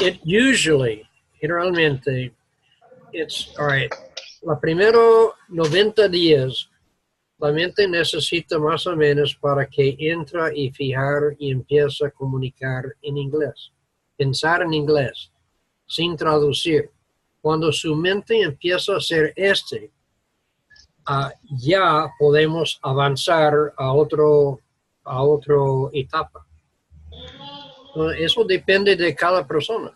It usually, generalmente, it's, all right, la primero 90 días, la mente necesita más o menos para que entra y fijar y empieza a comunicar en inglés, pensar en inglés, sin traducir. Cuando su mente empieza a hacer ya podemos avanzar a otra etapa. Eso depende de cada persona.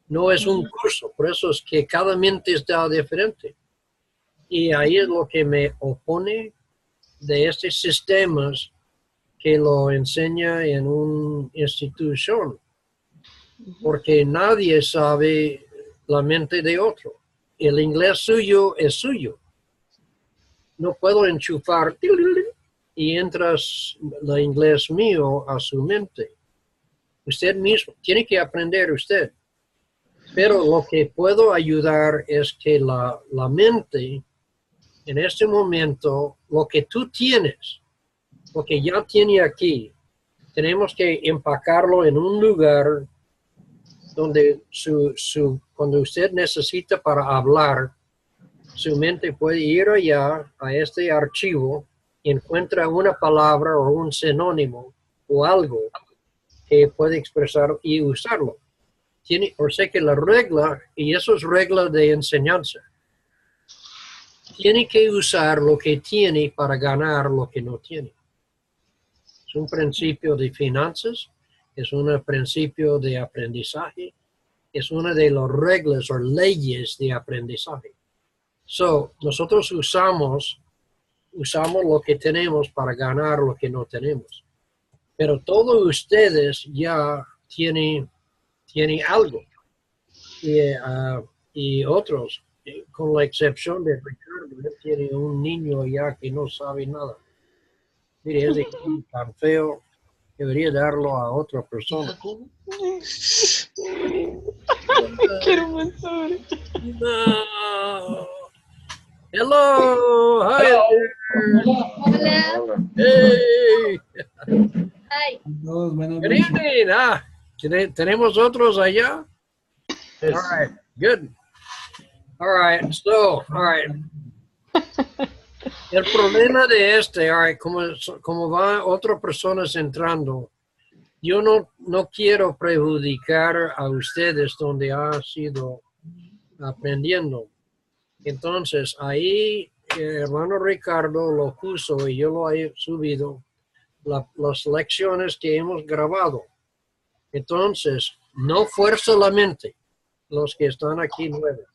No es un curso, por eso es que cada mente está diferente. Y ahí es lo que me opone de estos sistemas que lo enseña en una institución, porque nadie sabe la mente de otro. El inglés suyo es suyo. No puedo enchufar y entras el inglés mío a su mente. Usted mismo tiene que aprender usted. Pero lo que puedo ayudar es que la mente, en este momento, lo que tú tienes, lo que ya tiene aquí, tenemos que empacarlo en un lugar donde cuando usted necesita para hablar, su mente puede ir allá a este archivo y encuentra una palabra o un sinónimo o algo que puede expresar y usarlo. O sea que la regla, y eso es regla de enseñanza, tiene que usar lo que tiene para ganar lo que no tiene. Es un principio de finanzas, es un principio de aprendizaje, es una de las reglas o leyes de aprendizaje. Nosotros usamos lo que tenemos para ganar lo que no tenemos. Pero todos ustedes ya tienen algo. Y otros, con la excepción de Ricardo, él tiene un niño ya que no sabe nada. Mire, ese tan feo, debería darlo a otra persona. Qué hermosura. No. Hello, hi there. Hola. Hey. Hi. Good evening. ¿Tenemos otros allá? All right, good. All right, El problema de all right, como va otras personas entrando, yo no quiero perjudicar a ustedes donde ha sido aprendiendo. Entonces, ahí hermano Ricardo lo puso y yo lo he subido, las lecciones que hemos grabado. Entonces, no fuerza la mente, los que están aquí nuevos.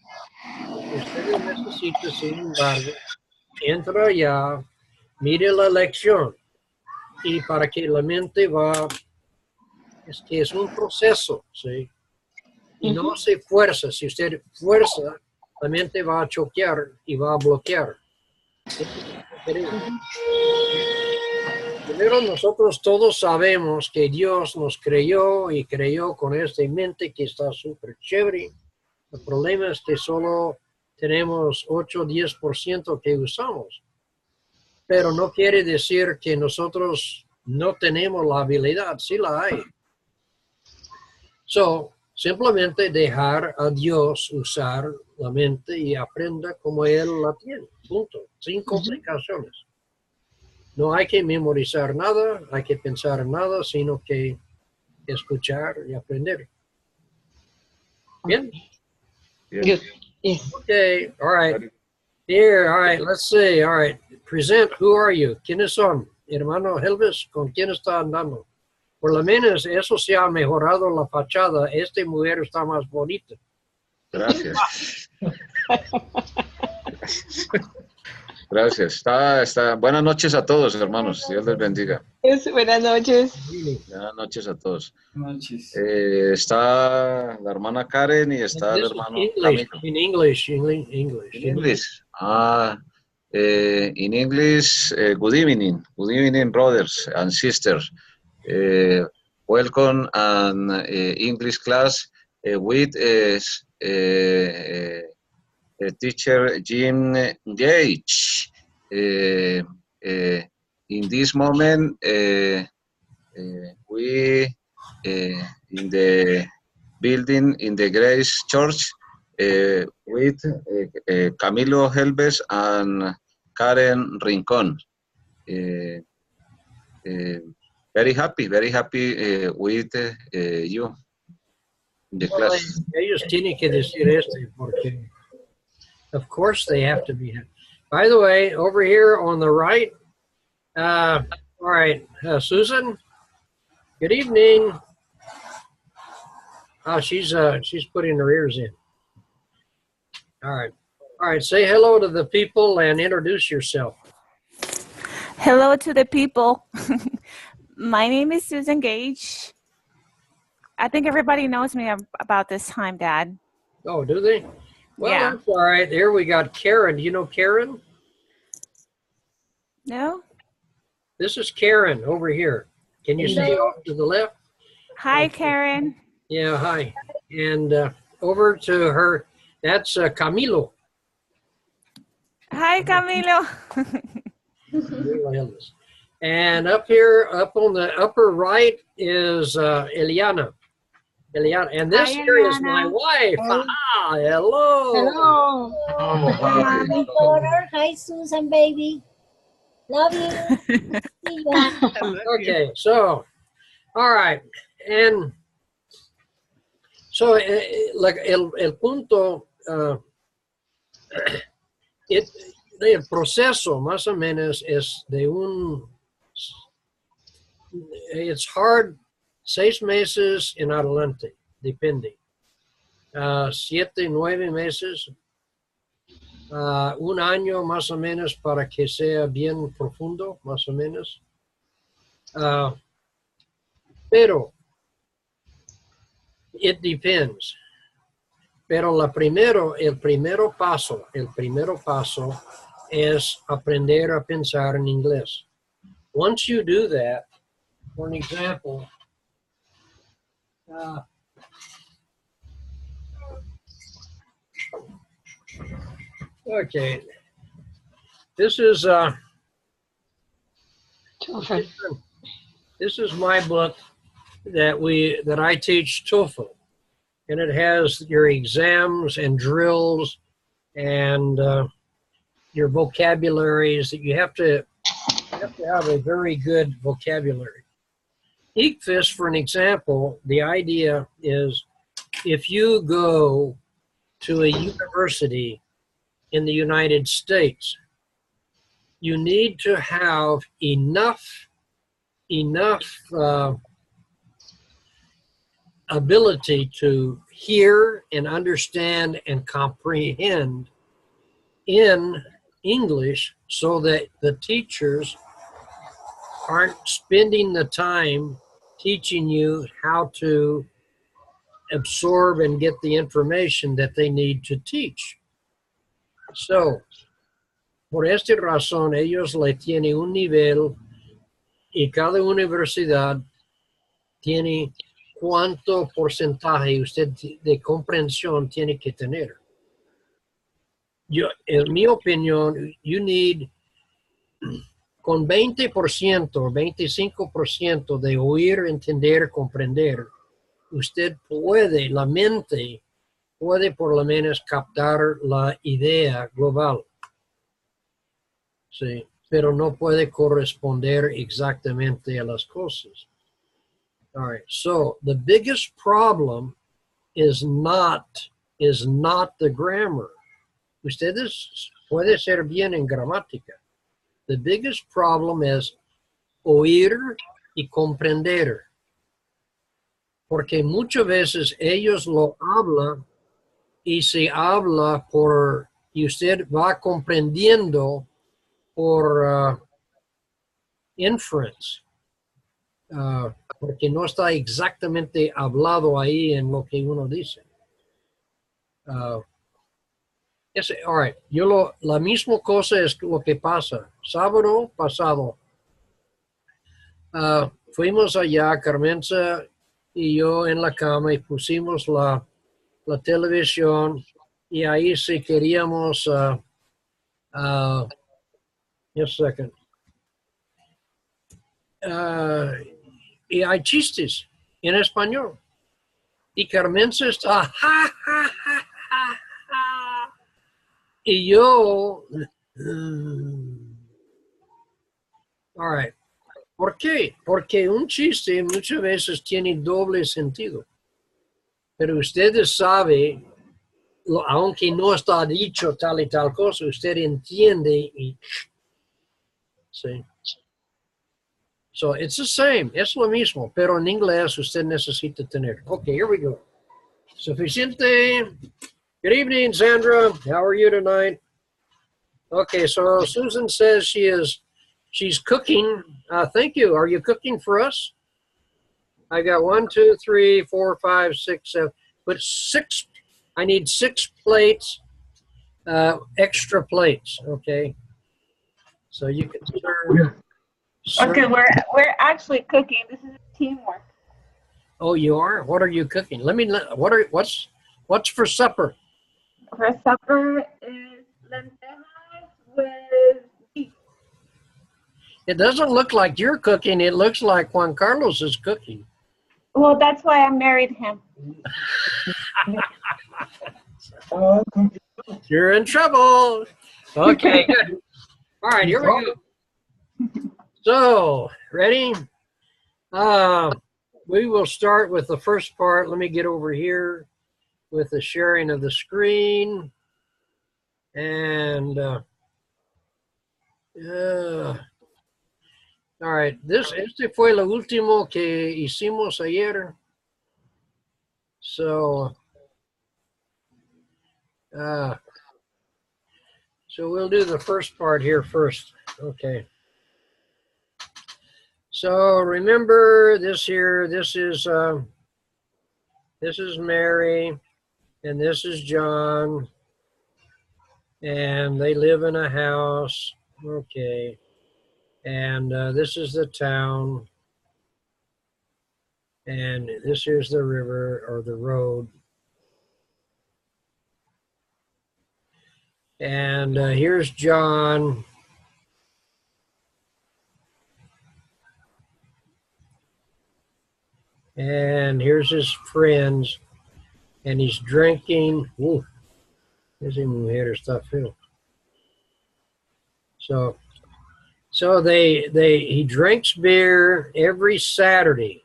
Ustedes necesitan, sin embargo, entra allá, mire la lección y para que la mente es que es un proceso, ¿sí? Y no se fuerza. Si usted fuerza, la mente va a choquear y va a bloquear. Primero, nosotros todos sabemos que Dios nos creó y creó con esta mente que está súper chévere. El problema es que solo tenemos 8 o 10% que usamos. Pero no quiere decir que nosotros no tenemos la habilidad, sí la hay. Simplemente dejar a Dios usar la mente y aprenda como Él la tiene, punto, sin complicaciones. No hay que memorizar nada, hay que pensar en nada, sino que escuchar y aprender. Bien? Good. Yes. Okay, all right. Here, all right, let's see, all right. Present, who are you? ¿Quiénes son? Hermano Helvis, ¿con quién está andando? Por lo menos eso se ha mejorado la fachada. Esta mujer está más bonita. Gracias. Gracias. Buenas noches a todos, hermanos. Dios les bendiga. Buenas noches. Buenas noches a todos. Buenas noches. Está la hermana Karen y está el hermano English, Camilo. in English. In English. In English, good evening. Good evening, brothers and sisters. Welcome an English class with teacher Jim Gage. In this moment, we in the building in the Grace Church with Camilo Helves and Karen Rincon. Very happy with you in the Well, class. ellos tienen que decir porque of course they have to be. By the way, over here on the right, all right, Susan, good evening. Oh, she's putting her ears in. All right, say hello to the people and introduce yourself. Hello to the people. My name is Susan Gage. I think everybody knows me about this time, Dad. Oh, do they? Well, Yeah. that's all right. Here we got Karen. Do you know Karen? No? This is Karen over here. Can you see off to the left? Hi, Okay. Karen. Yeah, hi. And over to her, that's Camilo. Hi, Camilo. And up here, up on the upper right is Eliana. Eliana. And this Hi, here is Eliana. my wife. Hi. Ah, hello. Hello. Oh, hi. Mommy. Daughter, hi Susan, baby. Love you. See ya. Okay, so, all right. And so, like el punto, el proceso más o menos es de it's hard 6 meses en adelante, depende. 7, 9 meses, 1 año más o menos para que sea bien profundo, más o menos. Pero, it depends. Pero el primer paso es aprender a pensar en inglés. Once you do that, for an example, okay, this is my book that I teach TOEFL, and it has your exams and drills and your vocabularies that you have to have a very good vocabulary. ICFIS, for an example, the idea is if you go to a university in the United States, you need to have enough ability to hear and understand and comprehend in English so that the teachers aren't spending the time teaching you how to absorb and get the information that they need to teach. So, por esta razón, ellos le tienen un nivel y cada universidad tiene cuánto porcentaje usted de comprensión tiene que tener. Yo, en mi opinión, you need con 20%, 25% de oír, entender, comprender, usted puede, la mente puede por lo menos captar la idea global. Sí, pero no puede corresponder exactamente a las cosas. All right, so the biggest problem is not the grammar. Ustedes puede ser bien en gramática. The biggest problem is oír y comprender. Porque muchas veces ellos lo hablan y se habla y usted va comprendiendo por inference. Porque no está exactamente hablado ahí en lo que uno dice. All right. La misma cosa es lo que pasa. Sábado pasado, fuimos allá, Carmenza y yo en la cama y pusimos la televisión y ahí si queríamos, just a second. Y hay chistes en español. Y Carmenza está, ja, ja, ja, ja, ja. Y yo, all right. ¿Por qué? Porque un chiste muchas veces tiene doble sentido. Pero ustedes saben, aunque no está dicho tal y tal cosa, usted entiende y sí. So it's the same, es lo mismo, pero en inglés usted necesita tener. Okay, here we go. Suficiente. Good evening, Sandra. How are you tonight? Okay, so Susan says she's cooking. Thank you. Are you cooking for us? I got 1, 2, 3, 4, 5, 6, 7. But 6. I need 6 plates, extra plates. Okay. So you can serve. Okay, we're actually cooking. This is teamwork. Oh, you are? What are you cooking? What's for supper? For supper is lentejas with beef. It doesn't look like you're cooking. It looks like Juan Carlos is cooking. Well, that's why I married him. You're in trouble. Okay, good. All right, here we go. So, ready? We will start with the first part. Let me get over here with the sharing of the screen. And, all right, este fue lo último que hicimos ayer. So we'll do the first part here first. Okay. So remember this here, this is Mary and this is John and they live in a house. Okay. And this is the town and this is the river or the road. And here's John. And here's his friends. And he's drinking. Ooh, esa mujer está feo. So he drinks beer every Saturday.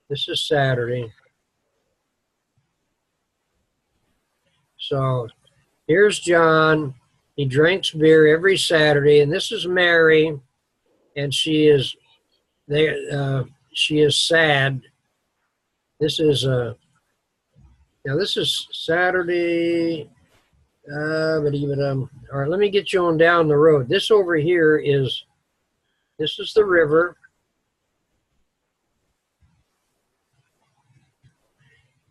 This is Saturday. So here's John. He drinks beer every Saturday, and this is Mary, and she is there. She is sad. This is now this is Saturday. All right, let me get you on down the road. This over here is the river.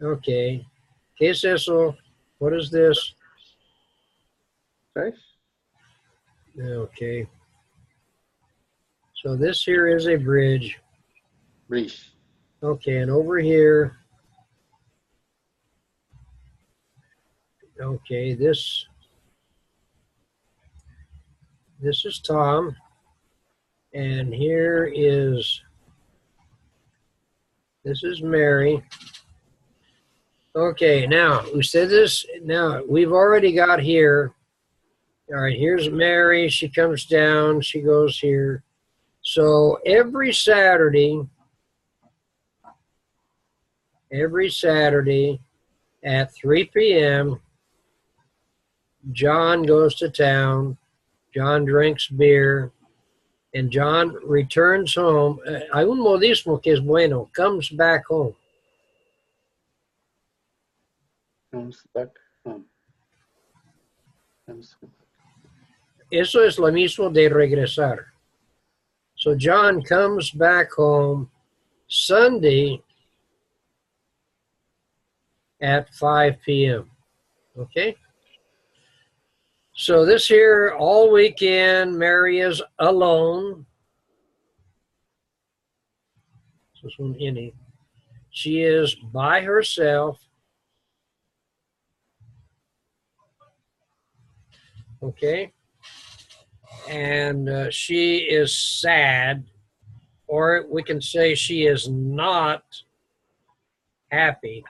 Okay. ¿Qué es eso? What is this? Right? Okay. So this here is a bridge. Bridge. Okay, and over here. Okay, this is Tom. And this is Mary. Okay, now we've already got here. All right, here's Mary. She comes down, she goes here. So every Saturday at 3 p.m., John goes to town. John drinks beer. And John returns home. Hay un modismo que es bueno. Comes back home. Comes back home. Eso es lo mismo de regresar. So John comes back home Sunday at 5 p.m. Okay? So this here, all weekend, Mary is alone. This is one innie. She is by herself. Okay? And she is sad, or we can say she is not happy.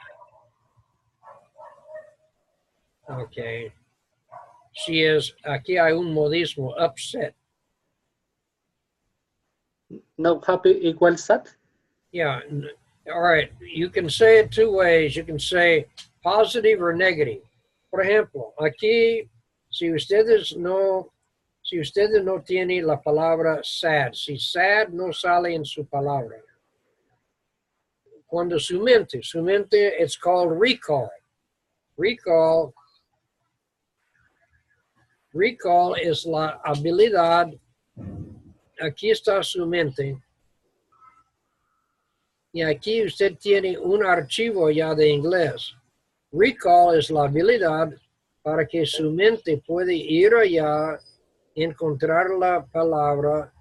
Okay. She is, aquí hay un modismo, upset. No happy equals sad. Yeah. All right. You can say it two ways. You can say positive or negative. Por ejemplo, aquí, si ustedes no tienen la palabra sad, si sad no sale en su palabra, cuando su mente, it's called recall. Recall es la habilidad, aquí está su mente, y aquí usted tiene un archivo ya de inglés. Recall es la habilidad para que su mente puede ir allá, encontrar la palabra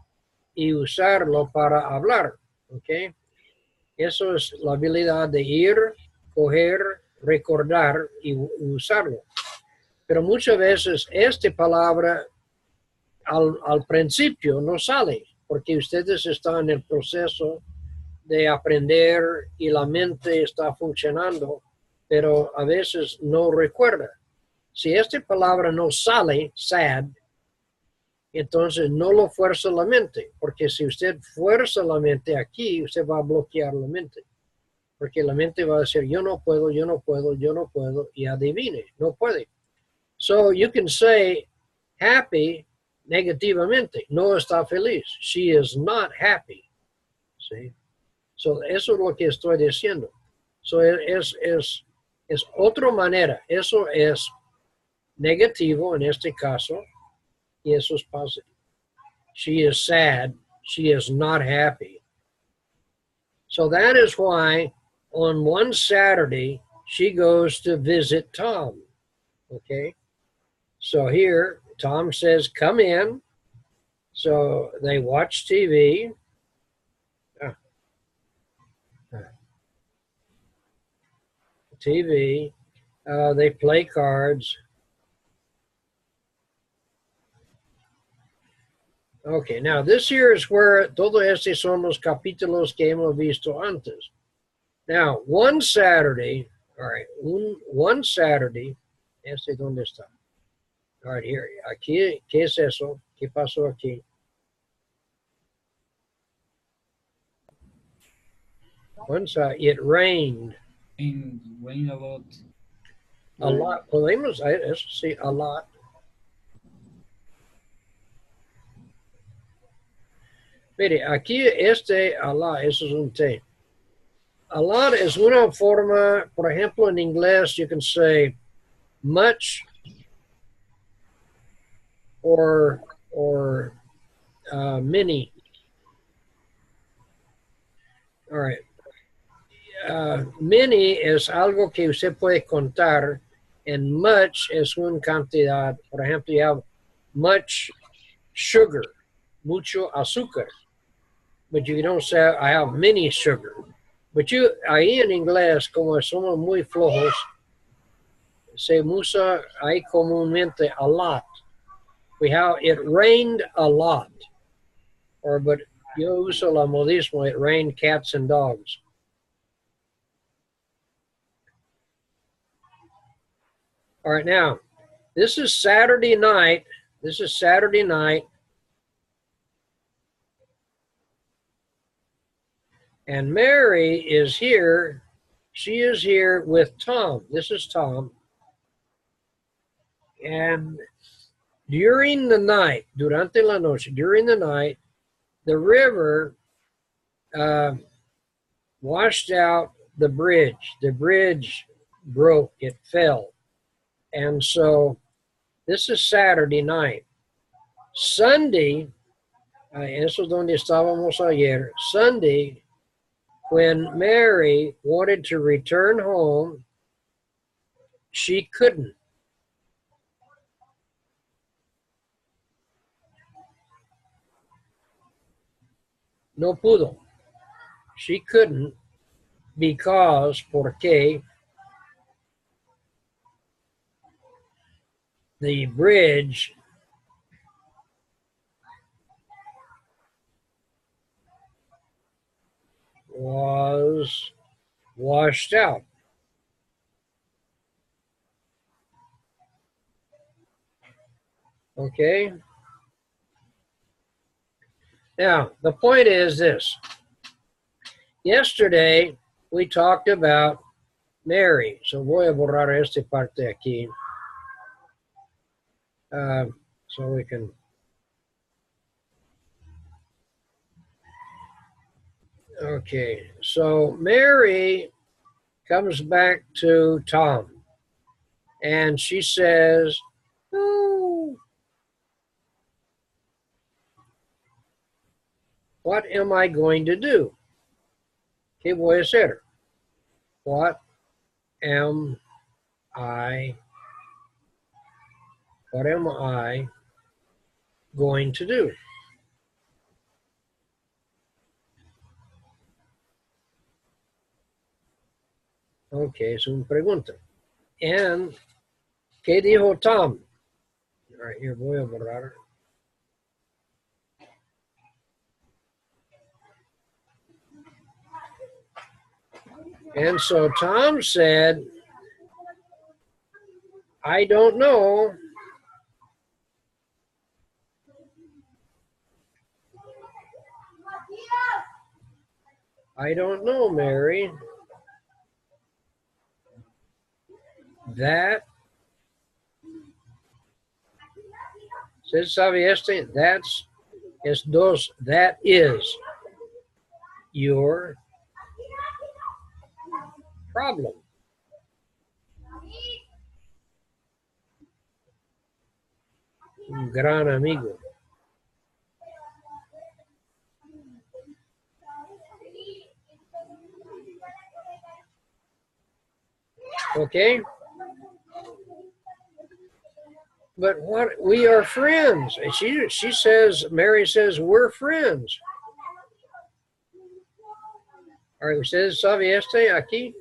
y usarlo para hablar. ¿Ok? Eso es la habilidad de ir, coger, recordar y usarlo. Pero muchas veces esta palabra al principio no sale porque ustedes están en el proceso de aprender y la mente está funcionando, pero a veces no recuerda. Si esta palabra no sale, sad, entonces no lo fuerza la mente, porque si usted fuerza la mente aquí, usted va a bloquear la mente, porque la mente va a decir, yo no puedo, y adivine, no puede. So you can say happy negativamente, no está feliz. She is not happy. ¿Sí? So eso es lo que estoy diciendo. So es otra manera. Eso es negativo en este caso y eso es positivo. She is sad. She is not happy. So that is why on one Saturday she goes to visit Tom. Okay? So here Tom says, come in. So they watch TV. TV. They play cards. Okay, now this here is where todos estos son los capítulos que hemos visto antes. Now, one Saturday, all right, one Saturday, ¿dónde está? All right, here, aquí, ¿qué es eso? ¿Qué pasó aquí? One Saturday, it rained. And rain a lot. A lot, podemos, eso sí, a lot. Mire, aquí a lot, eso es un T. A lot is una forma, por ejemplo, en inglés, you can say much or many. All right. Many es algo que usted puede contar, and much es una cantidad. Por ejemplo, you have much sugar, mucho azúcar. But you don't say, I have many sugar. But ahí en inglés, como somos muy flojos, se usa ahí comúnmente a lot. It rained a lot. But yo uso la modismo, it rained cats and dogs. All right, now, this is Saturday night. And Mary is here. She is here with Tom. This is Tom. And during the night, durante la noche, during the night, the river washed out the bridge. The bridge broke. It fell. And so this is Saturday night. Sunday, eso es donde estábamos ayer. Sunday, when Mary wanted to return home, she couldn't. No pudo. She couldn't because, porque the bridge was washed out. Okay. Now, the point is this. Yesterday, we talked about Mary. So voy a borrar esta parte aquí. So we can. Okay. So Mary comes back to Tom. And she says, "Oh, what am I going to do? ¿Qué voy a hacer? What am I going to do?" Okay, es una pregunta. And ¿qué dijo Tom? All right, here voy a borrar. And so Tom said, "I don't know. I don't know, Mary. That," ¿se sabe este? That's, es dos, that is your problem. Un gran amigo. Okay? But what, we are friends. She says, Mary says, we're friends. All right, says, ¿sabe este aquí?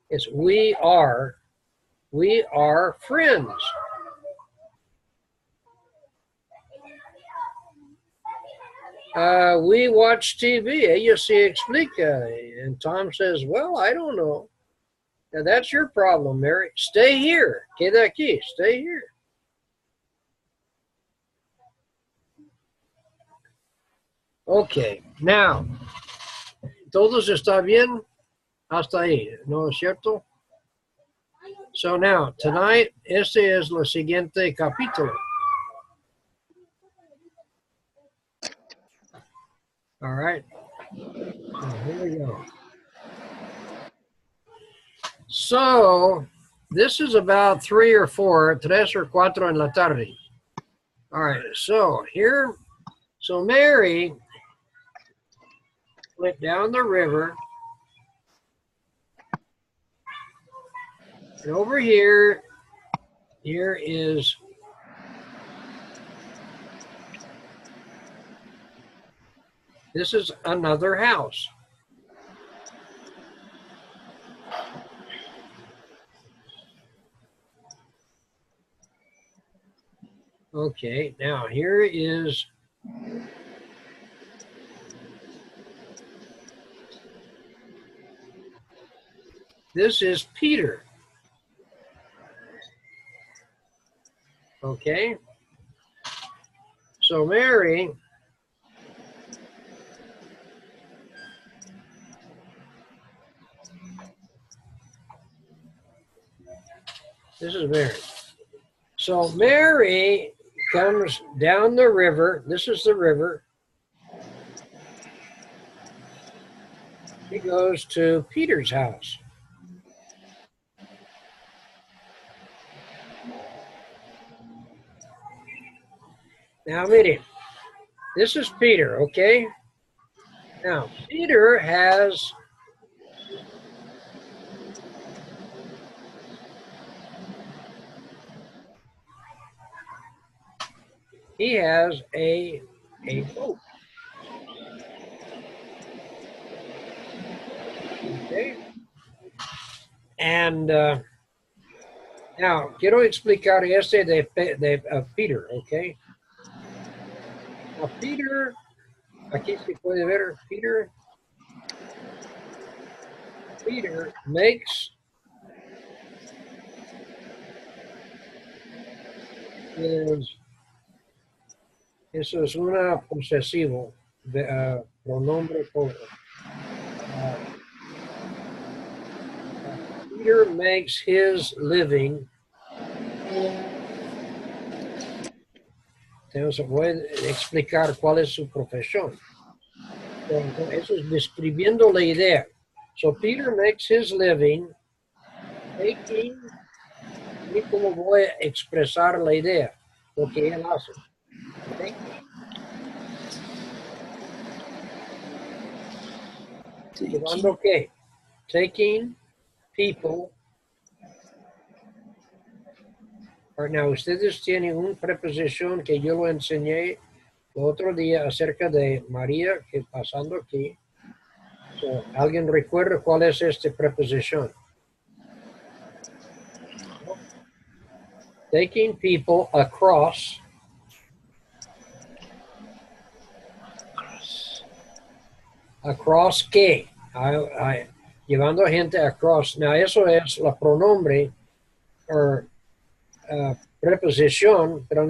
It's we are friends. We watch TV. Ella se explica. And Tom says, well, I don't know. Now that's your problem, Mary. Stay here. Queda aquí. Stay here. Okay, now, ¿todos está bien? Hasta ahí, ¿no es cierto? So now, tonight, este es el siguiente capítulo. All right, so here we go. So, this is about 3 or 4, 3 or 4 en la tarde. All right, so here, so Mary went down the river. And over here is this is another house. Okay, now here is this is Peter. Okay, so Mary this is Mary. So Mary comes down the river. This is the river. She goes to Peter's house. Now, mire, this is Peter, okay? Now, Peter has a boat. Okay? And now, quiero explicar este de Peter, okay? Now, Peter, aquí se puede ver, Peter makes his Eso es una posesivo de pronombre poco. Peter makes his living. Entonces voy a explicar cuál es su profesión. Entonces, eso es describiendo la idea. So Peter makes his living taking, y cómo voy a expresar la idea, lo que él hace. ¿Llevando qué? Taking people. Now, ustedes tienen una preposición que yo lo enseñé el otro día acerca de María, que pasando aquí. So, ¿alguien recuerda cuál es esta preposición? Taking people across. ¿Across qué? Llevando a gente across. Now, eso es la pronombre o preposición, pero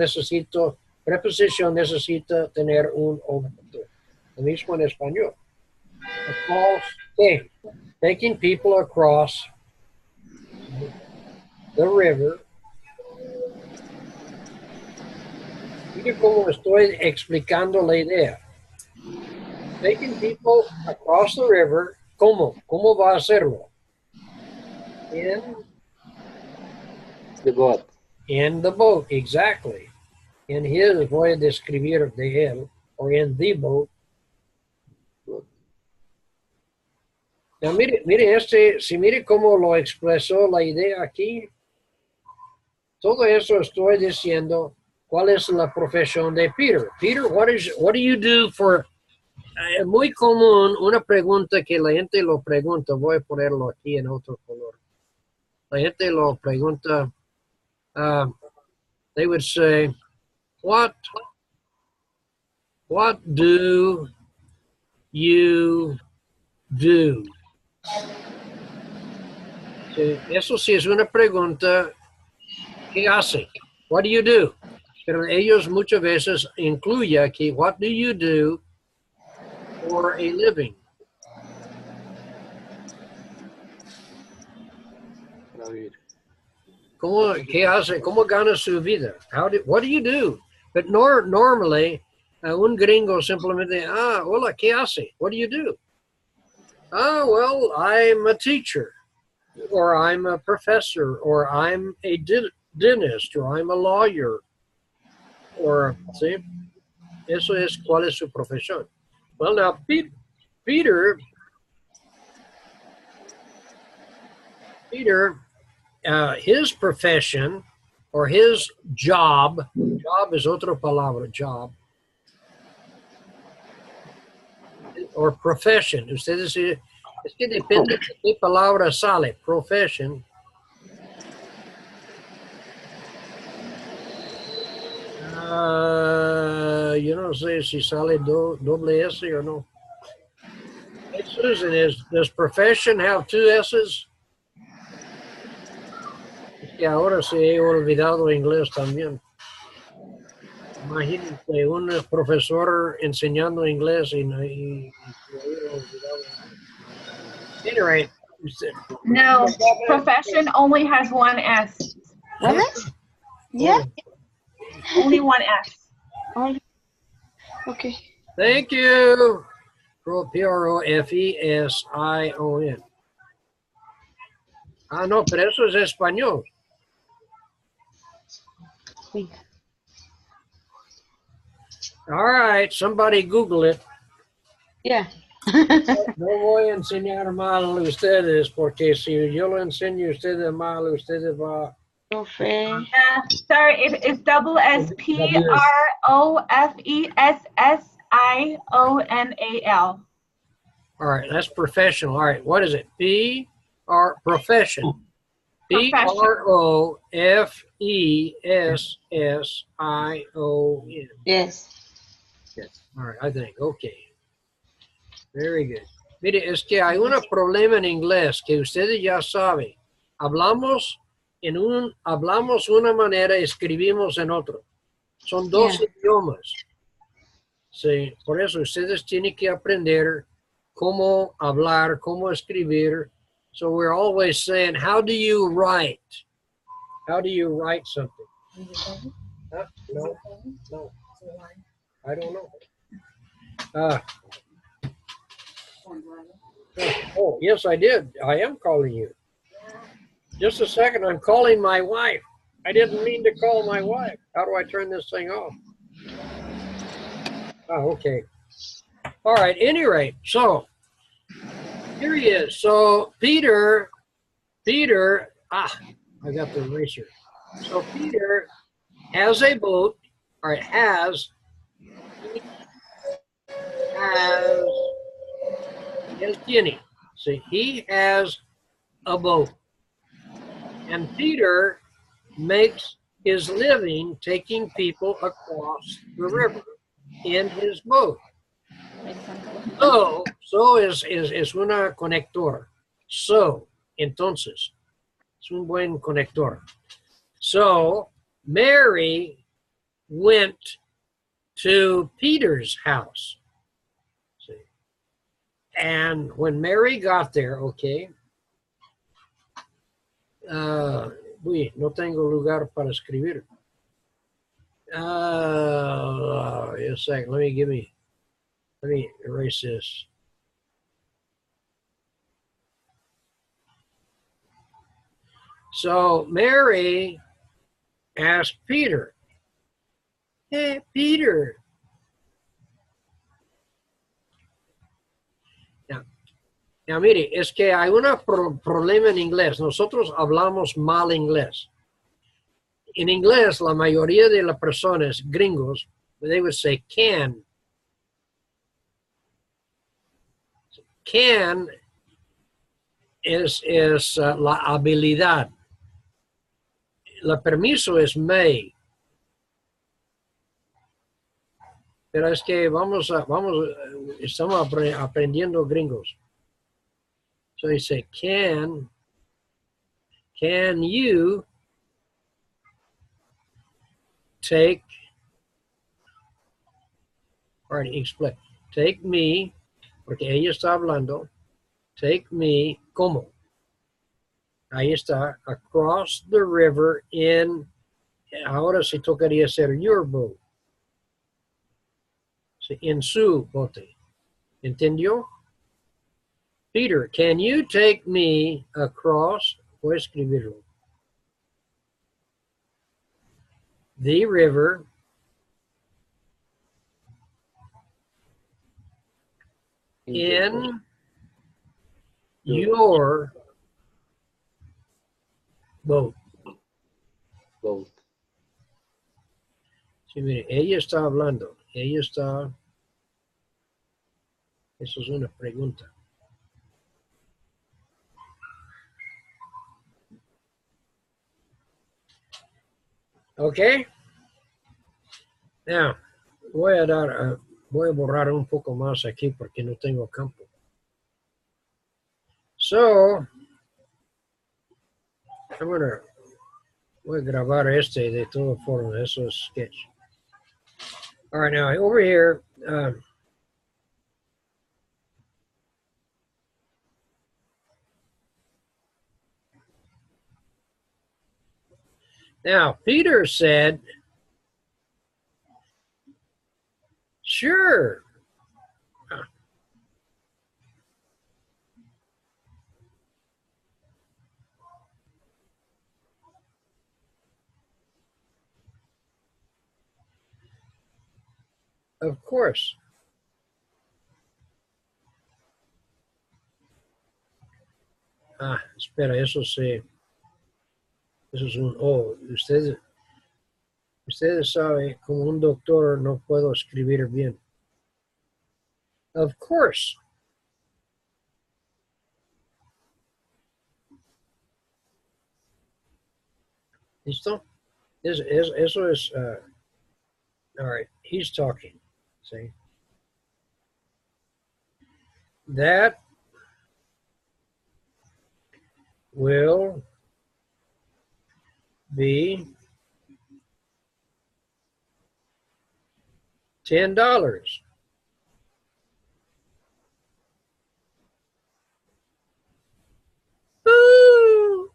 preposición necesita tener un objeto. Lo mismo en español. Across qué? Taking people across the river. Mire cómo estoy explicando la idea. Taking people across the river. ¿Cómo? ¿Cómo va a hacerlo? In The boat. In the boat, exactly. In his, voy a describir de él, o in the boat. Now, mire si mire cómo lo expresó la idea aquí. Todo eso estoy diciendo, ¿cuál es la profesión de Peter? Peter, what do you do for... muy común, una pregunta que la gente lo pregunta, voy a ponerlo aquí en otro color. La gente lo pregunta, they would say, what do you do? Eso sí es una pregunta, ¿qué hace? What do you do? Pero ellos muchas veces incluyen aquí, what do you do for a living? ¿Qué hace? ¿Cómo gana su vida? What do you do? But normally, un gringo simplemente, hola, ¿qué hace? What do you do? Well, I'm a teacher, or I'm a professor, or I'm a dentist, or I'm a lawyer, or, ¿sí? Eso es cuál es su profesión. Well, now, Peter, his profession or his job is otra palabra, job, or profession. Ustedes, es que depende de qué palabra sale, profession. Yo no sé si sale doble S o no. Hey, Susan, does profession have two S's? Que ahora se he olvidado inglés también. Imagínate un profesor enseñando inglés y olvidado. Anyway. No, profession only has one S. ¿One S? Yeah. Only one S. Okay. Thank you. Profesion. No, pero eso es español. All right, somebody Google it. Yeah. No voy a enseñar mal a ustedes, porque si yo lo enseño a ustedes mal, ustedes va. Profe. Sorry, it's double SPROFESSIONAL. All right, that's professional. All right, what is it? Profession. PROFESSION. Yes. All right, I think, okay. Very good. Mire, es que hay un problema en inglés que ustedes ya saben. Hablamos una manera, escribimos en otro. Son dos idiomas. Sí, por eso ustedes tienen que aprender cómo hablar, cómo escribir. So we're always saying, how do you write? How do you write something? Huh? No, no, I don't know. Oh, yes, I did. I am calling you. Just a second, I'm calling my wife. I didn't mean to call my wife. How do I turn this thing off? Oh, okay. All right, any rate, so here he is. So Peter, I got the eraser. So Peter has a boat, or has, él tiene. So he has a boat. And Peter makes his living taking people across the river in his boat. So es una conector. So, entonces, es un buen conector. So, Mary went to Peter's house. See? And when Mary got there, okay, no tengo lugar para escribir. A sec. Let me erase this. So Mary asked Peter, hey, Peter. Now, mire, es que hay un problema en inglés. Nosotros hablamos mal inglés. En inglés, la mayoría de las personas, gringos, they would say can. Can es la habilidad. La permiso es may. Pero es que estamos aprendiendo gringos. So you say, can you take, explain, take me, porque ella está hablando, take me, ¿cómo? Ahí está, across the river in, ahora sí tocaría ser your boat. En su bote. ¿Entendió? Peter, can you take me across, voy a escribirlo, the river in your boat? Sí, mire, ella está hablando, eso es una pregunta. Okay. Now, voy a borrar un poco más aquí porque no tengo campo. So, voy a grabar de todas formas, eso es sketch. All right, now over here, now Peter said, sure. Of course. Espera, eso es ustedes saben, como un doctor no puedo escribir bien. Of course. ¿Listo? Eso es, all right, he's talking, see? That will be $10. Ooh,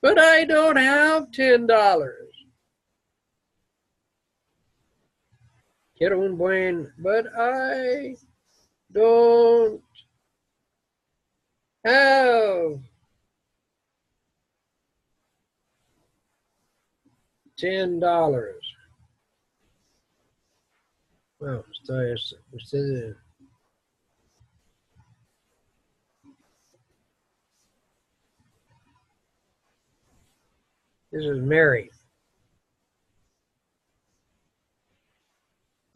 but I don't have $10. Quiero un buen, but I don't have $10. Bueno, esto es, ustedes. This is Mary.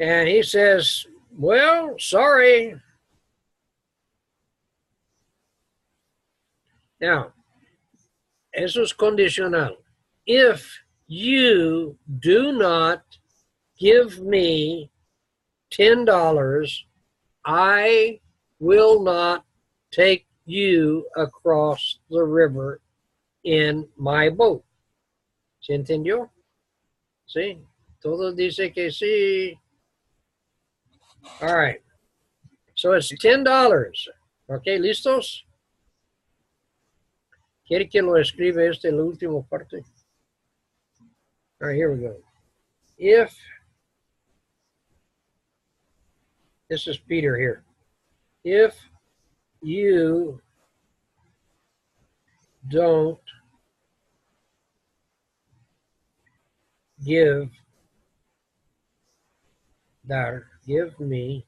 And he says, well, sorry. Now, eso es condicional. If you do not give me $10, I will not take you across the river in my boat. ¿Se entendió? Sí. Todo dice que sí. All right. So it's $10. Okay, ¿listos? ¿Quiere que lo escribe la última parte? All right, here we go. If, this is Peter here. If you don't give me,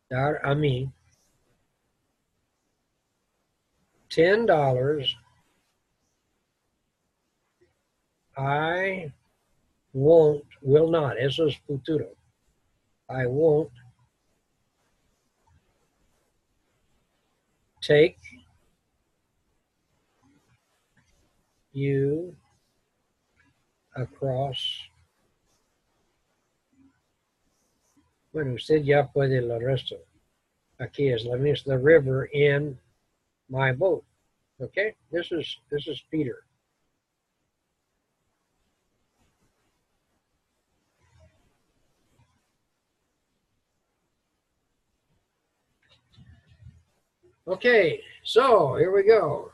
dar a mí, $10, I will not, eso es futuro. I won't take you across. Bueno, usted ya puede el resto. Aquí es la misma, the river in my boat. Okay, this is Peter. Okay, so here we go.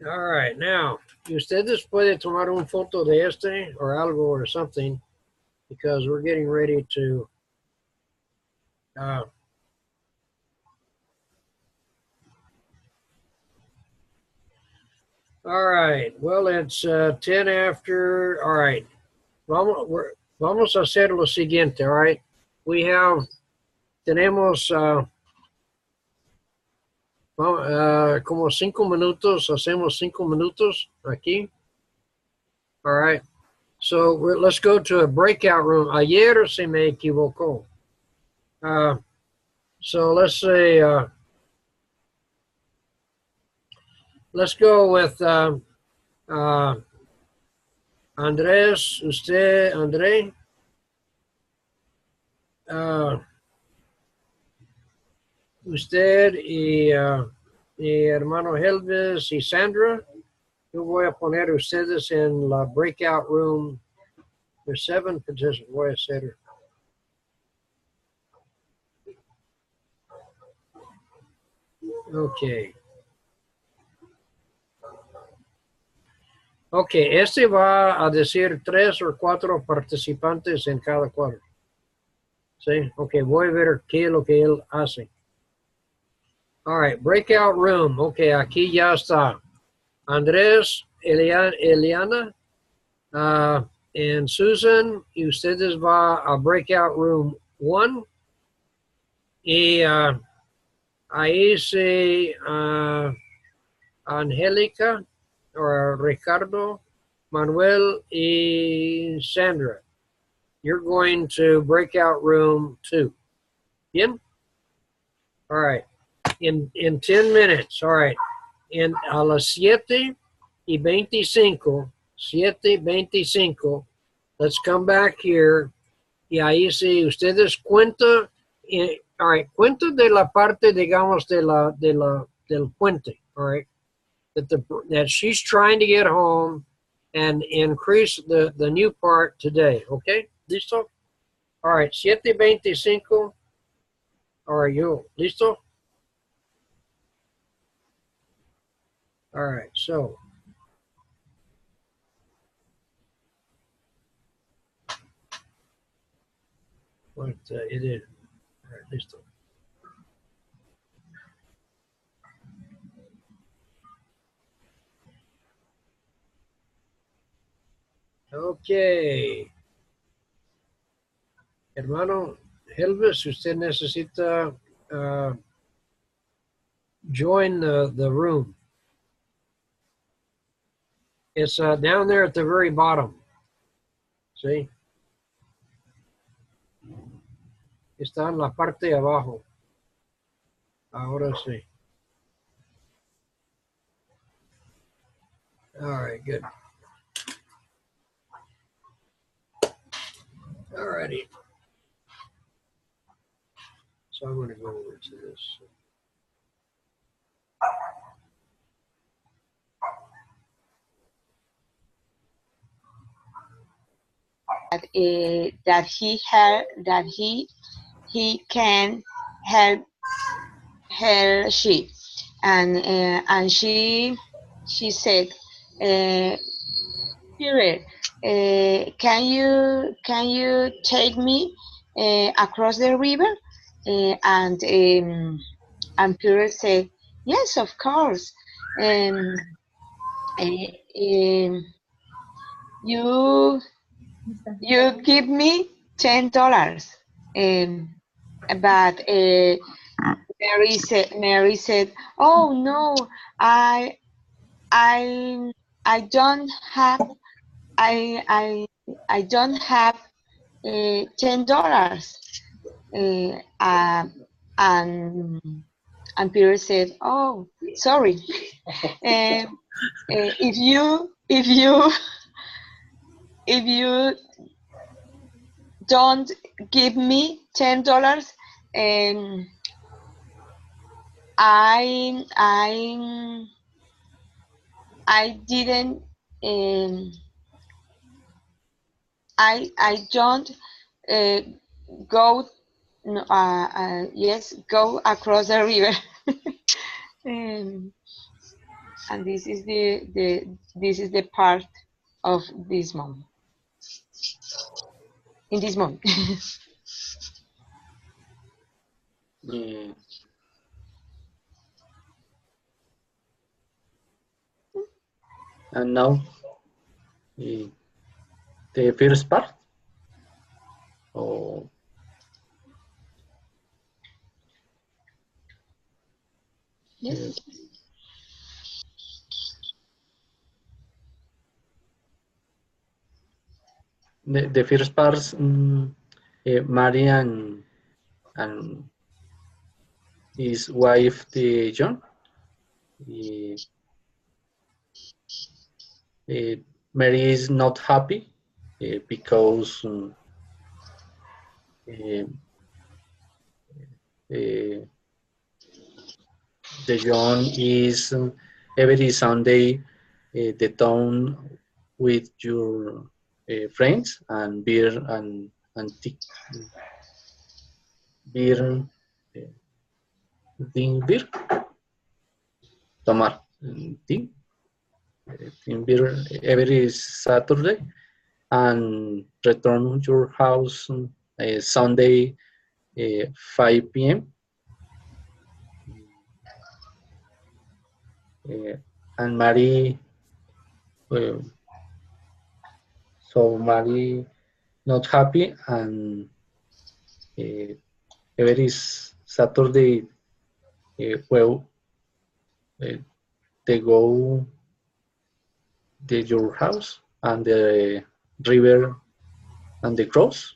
All right, now, ustedes pueden tomar un foto de este or algo or something because we're getting ready to all right, well, it's 10 after. All right, vamos a hacer lo siguiente, all right? Tenemos como 5 minutos, hacemos 5 minutos aquí. All right, so let's go to a breakout room. Ayer se me equivocó. So let's say, let's go with Andrés, usted, André. Usted y hermano Helvis y Sandra. Yo voy a poner ustedes en la breakout room. There's 7 participants. Voy a hacer. Okay. Okay, este va a decir 3 o 4 participantes en cada cuadro. Sí, okay, voy a ver qué es lo que él hace. All right, breakout room. Okay, aquí ya está. Andrés, Eliana, and Susan, y ustedes va a breakout room 1. Y ahí se Angélica, or Ricardo, Manuel, y Sandra. You're going to breakout room 2. Bien? All right. In 10 minutes. All right. A las 7:25, let's come back here. Y ahí sí, ustedes cuenta, all right, cuenta de la parte, digamos, del puente. All right. that she's trying to get home and increase the new part today. Okay? Listo? All right, 7:25. Are you listo? All right, so what it is. All right, listo. Okay. Hermano Helvis, si usted necesita join the room. It's down there at the very bottom. See? Está en la parte de abajo. Ahora sí. All right, good. All righty. So I'm going to go over to this. That he can help she, and she said, Peter, can you take me across the river? And Peter said, yes, of course. You give me $10. But Mary said, oh no, I I don't have I don't have $10. And Peter said, oh, sorry. If you don't give me $10, I didn't I don't go go across the river. And this is the part of this month. In this month. And now the first part. Oh. Yes. The first part, Mary and his wife, the John. Mary is not happy because the John is every Sunday the town with your friends and beer and tea. Beer, drink beer, tomar tea, drink beer every Saturday, and return to your house Sunday 5 p.m. And Mary, so Mary not happy, and every Saturday, well, they go to your house and the river and the cross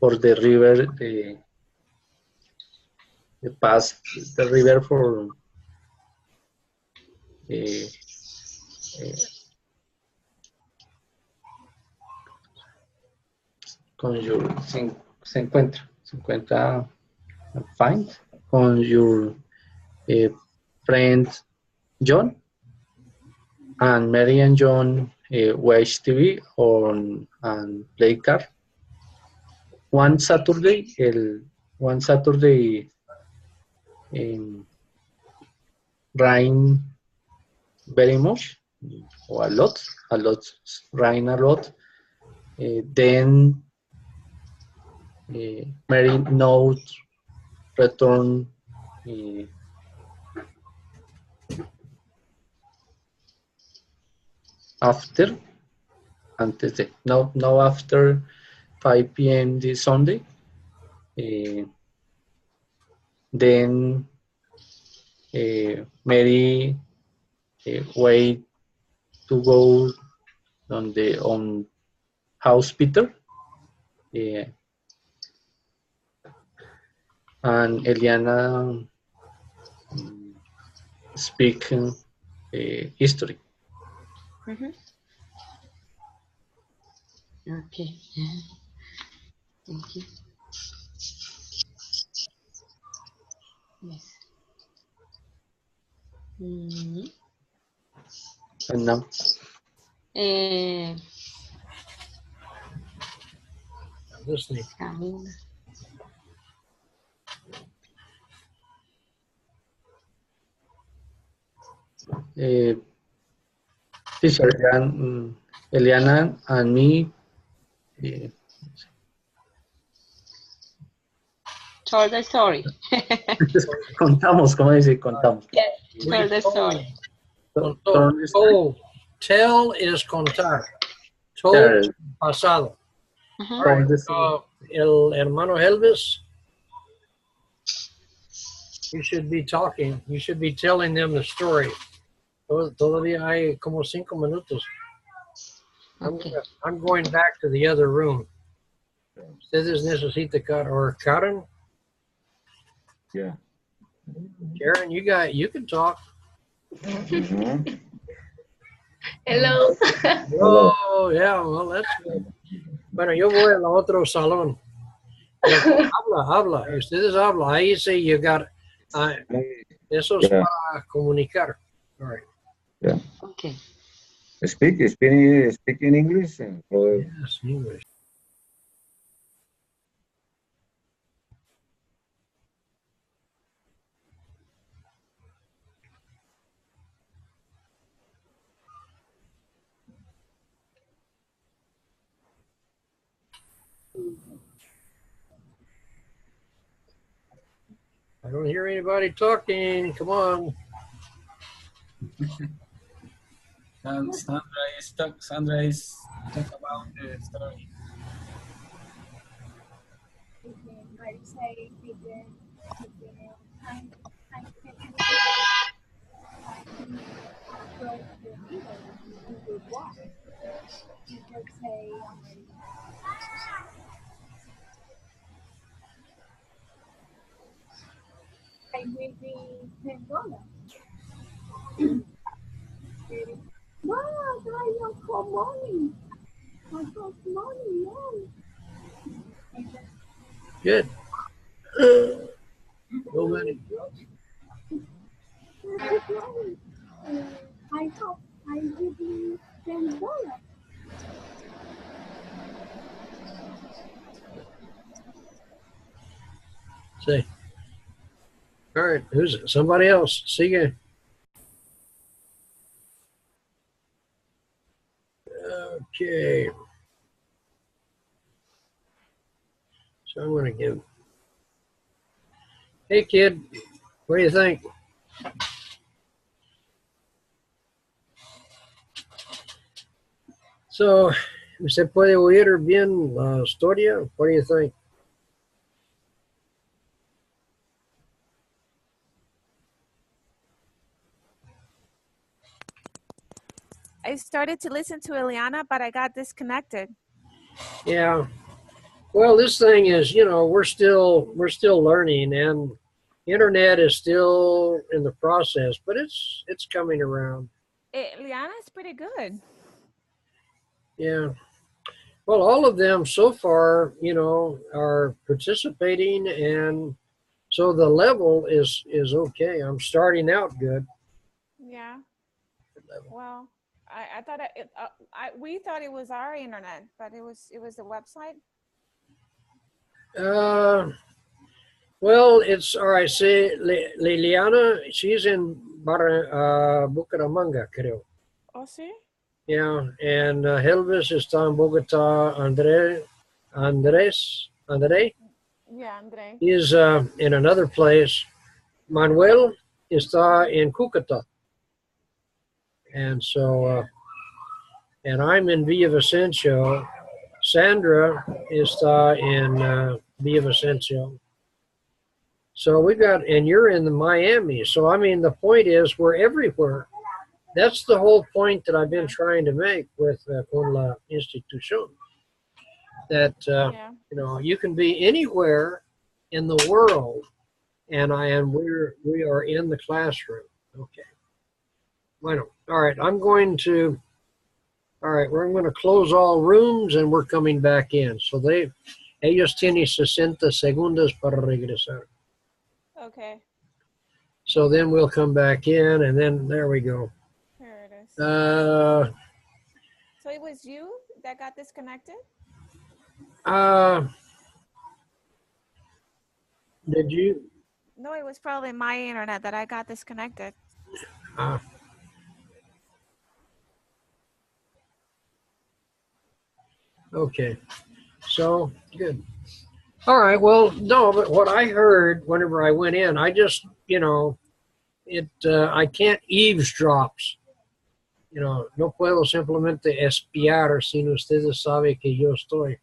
for the river, the pass the river for con your se encuentra find con your friends John, and Mary and John watch TV and play card. One Saturday, rain very much, or a lot, rain a lot. Then Mary not return after, no after 5 p.m. this Sunday. Then Mary wait to go on hospital, and Eliana speak history. Okay. Thank you. Yes. And now, Listening. Camila. teacher Eliana and me Told the story. contamos, ¿cómo dice? Contamos. Yes, told the story. Tell is contar. Told, pasado. All right. El hermano Elvis, you should be talking. You should be telling them the story. Todavía hay como 5 minutos. Okay. I'm going back to the other room. Ustedes necesitan, or Karen? Yeah. Karen, you can talk. Hello. Oh, yeah, well, that's good. Bueno, yo voy al otro salón. Habla. Ustedes habla. Ahí sí you got, eso es para comunicar. All right. Yeah. Okay. Speak in English. Yes, English. I don't hear anybody talking. Come on. Sandra is talk about the story. I will be $10. No, I don't have money. I have money, no. Good. No money. I give you $10. Say. All right, who's it? Somebody else. See you. Okay. So I'm going to give. Hey, kid, what do you think? So, ¿se puede oír bien la historia? What do you think? I started to listen to Eliana, but I got disconnected. Yeah. Well, this thing is, we're still learning, and internet is still in the process, but it's coming around. Eliana is pretty good. Yeah. Well, all of them so far, are participating, and so the level is okay. I'm starting out good. Yeah. Well, I thought we thought it was our internet, but it was the website. Well, it's all right. See, Liliana, she's in Bucaramanga, creo. Oh, sí. Yeah, and Helvis está en Bogotá. André, Yeah, Andre. is in another place. Manuel está in Cúcuta. And so, and I'm in Villavicencio. Sandra está in Villavicencio. So we got, and you're in the Miami. So, I mean, the point is we're everywhere. That's the whole point that I've been trying to make with con la institución. That, you know, you can be anywhere in the world and we are in the classroom. Okay. Bueno, all right, we're going to close all rooms and we're coming back in. So ellos tienen 60 segundos para regresar. Okay. So then we'll come back in and then there we go. Here it is. So it was you that got disconnected? Did you? No, it was probably my internet that I got disconnected. Okay, so good. All right, well, no, but what I heard whenever I went in, I just, you know, I can't eavesdrop. You know, no puedo simplemente espiar sin ustedes saben que yo estoy.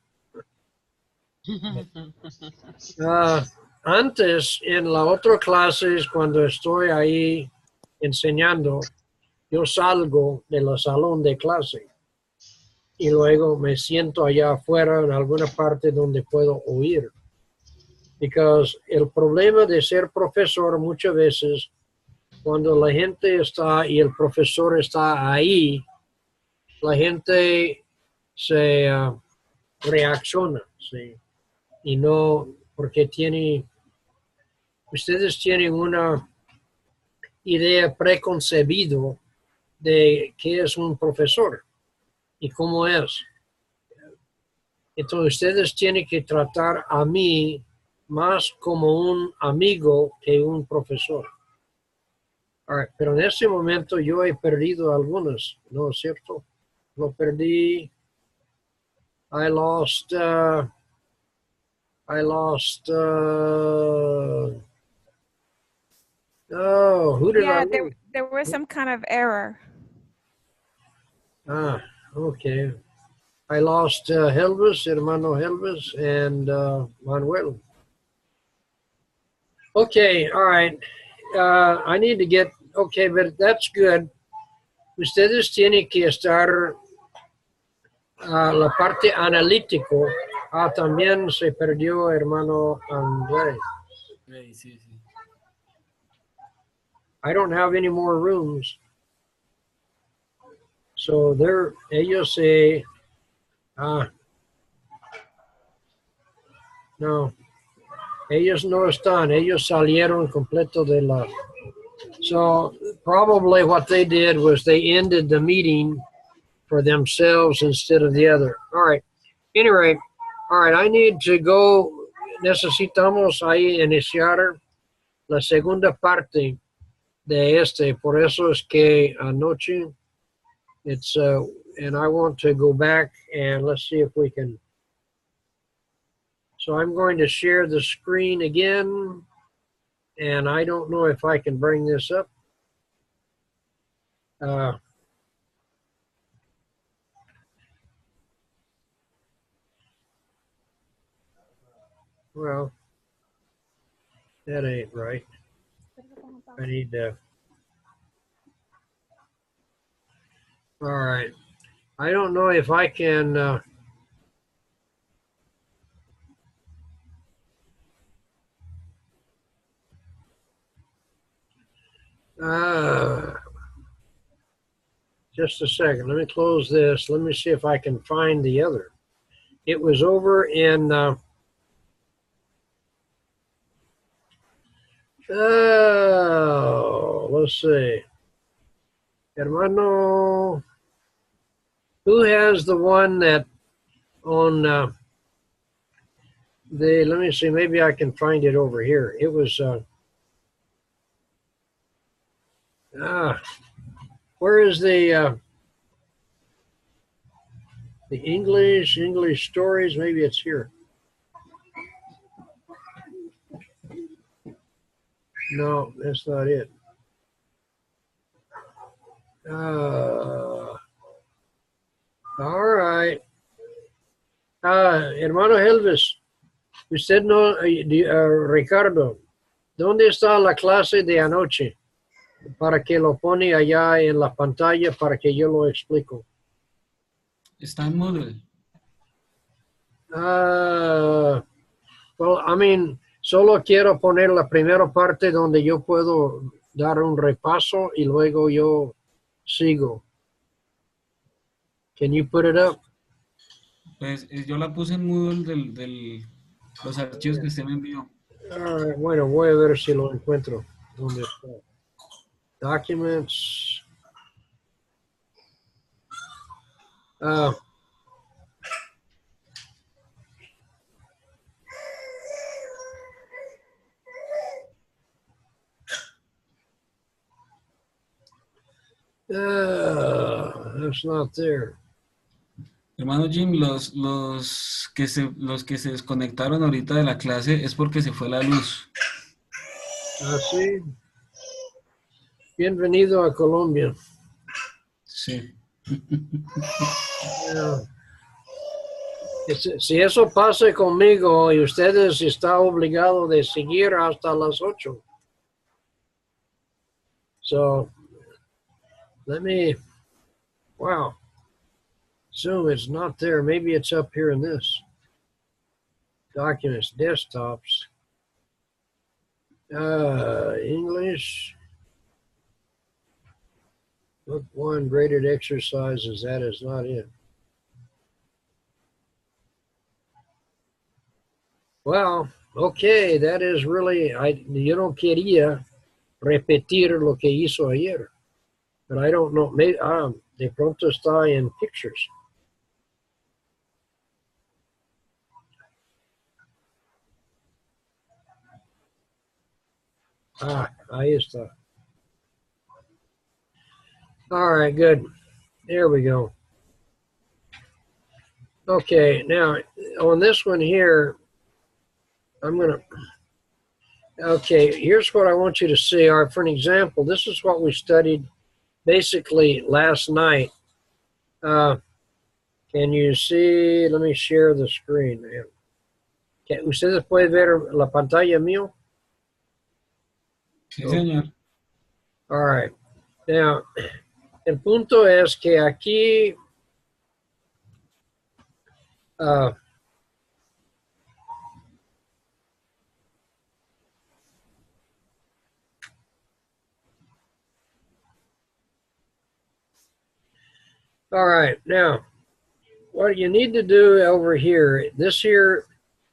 Antes, en la otra clases, cuando estoy ahí enseñando, yo salgo de la salón de clase y luego me siento allá afuera en alguna parte donde puedo oír. Porque el problema de ser profesor muchas veces, cuando la gente está y el profesor está ahí, la gente se reacciona, ¿sí? Y no, porque ustedes tienen una idea preconcebido de qué es un profesor y cómo es. Entonces ustedes tienen que tratar a mí más como un amigo que un profesor. Right, pero en ese momento yo he perdido algunos, ¿no es cierto? Lo perdí. I lost. Oh, who did I lose? There was some kind of error. Okay. I lost Helvis, hermano Helvis, and Manuel. Okay, all right. I need to get, okay, but that's good. Ustedes tienen que estar la parte analítico. También se perdió hermano André. Sí. I don't have any more rooms. So ellos say, no, ellos no están, ellos salieron completo de la. So probably what they did was they ended the meeting for themselves instead of the other. All right. Anyway, all right, I need to go. Necesitamos ahí iniciar la segunda parte de Por eso es que anoche it's, and I want to go back and let's see if we can. So I'm going to share the screen again. And I don't know if I can bring this up. Well, that ain't right. I need to. All right. I don't know if I can. Just a second. Let me close this. Let me see if I can find the other. It was over in. Let's see. Hermano, who has the one that on let me see, maybe I can find it over here. It was, where is the English stories? Maybe it's here. No, that's not it. All right. Hermano Elvis, usted no, Ricardo, ¿dónde está la clase de anoche? Para que lo pone allá en la pantalla para que yo lo explico. Está en Moodle. Well, I mean, solo quiero poner la primera parte donde yo puedo dar un repaso y luego yo sigo. Can you put it up? Pues yo la puse en Moodle los archivos que usted me envió. Bueno, voy a ver si lo encuentro. ¿Dónde está? Documents. That's not there. Hermano Jim, los que se desconectaron ahorita de la clase es porque se fue la luz. Sí. Bienvenido a Colombia. Sí. Si eso pasa conmigo y ustedes están obligados de seguir hasta las 8. So, let me, wow. Zoom is not there. Maybe it's up here in this. Documents, desktops. English. Book 1, graded exercises. That is not it. Well, okay, that is really, yo no quería repetir lo que hizo ayer. But I don't know, maybe, de pronto está en pictures. Ahí está. All right, good. There we go. Okay, now on this one here, okay, here's what I want you to see. For an example, this is what we studied basically last night. Can you see? Let me share the screen. ¿Ustedes pueden ver la pantalla mío? Sí, señor. All right. Now, el punto es que aquí all right. Now, what you need to do over here, this here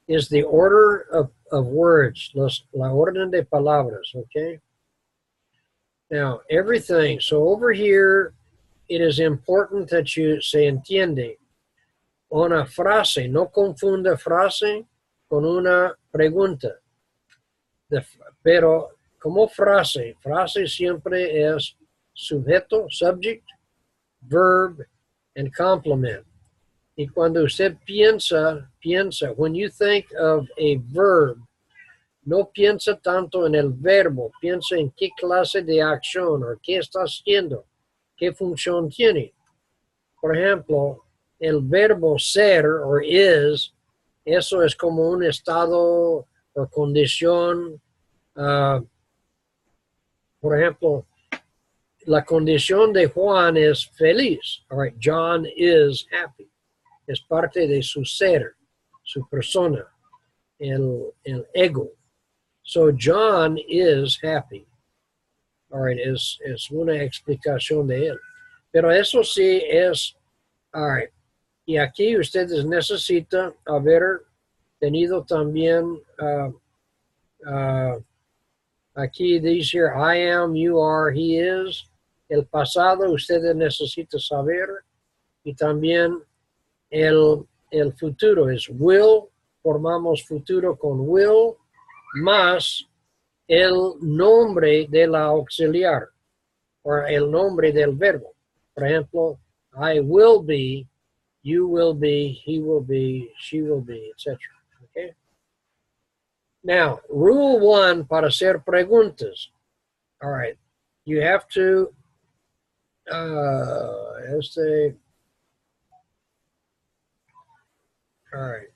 is the order of words, la orden de palabras, okay? Now, everything. So over here, it is important that you se entiende. Una frase, no confunda frase con una pregunta. Pero como frase siempre es sujeto, subject, verb, and complement. Y cuando usted piensa, when you think of a verb, no piensa tanto en el verbo, piensa en qué clase de acción o qué está haciendo, qué función tiene. Por ejemplo, el verbo ser o is, eso es como un estado o condición. Por ejemplo, la condición de Juan es feliz. All right, John is happy. Es parte de su ser, su persona, el ego. So John is happy. All right, es una explicación de él. Pero eso sí es, all right. Y aquí ustedes necesitan haber tenido también, aquí dice here, I am, you are, he is. el pasado ustedes necesitan saber, y también el futuro es will, formamos futuro con will, más el nombre de la auxiliar, o el nombre del verbo. Por ejemplo, I will be, you will be, he will be, she will be, etc. Okay? Now, rule 1 para hacer preguntas. All right, you have to, all right,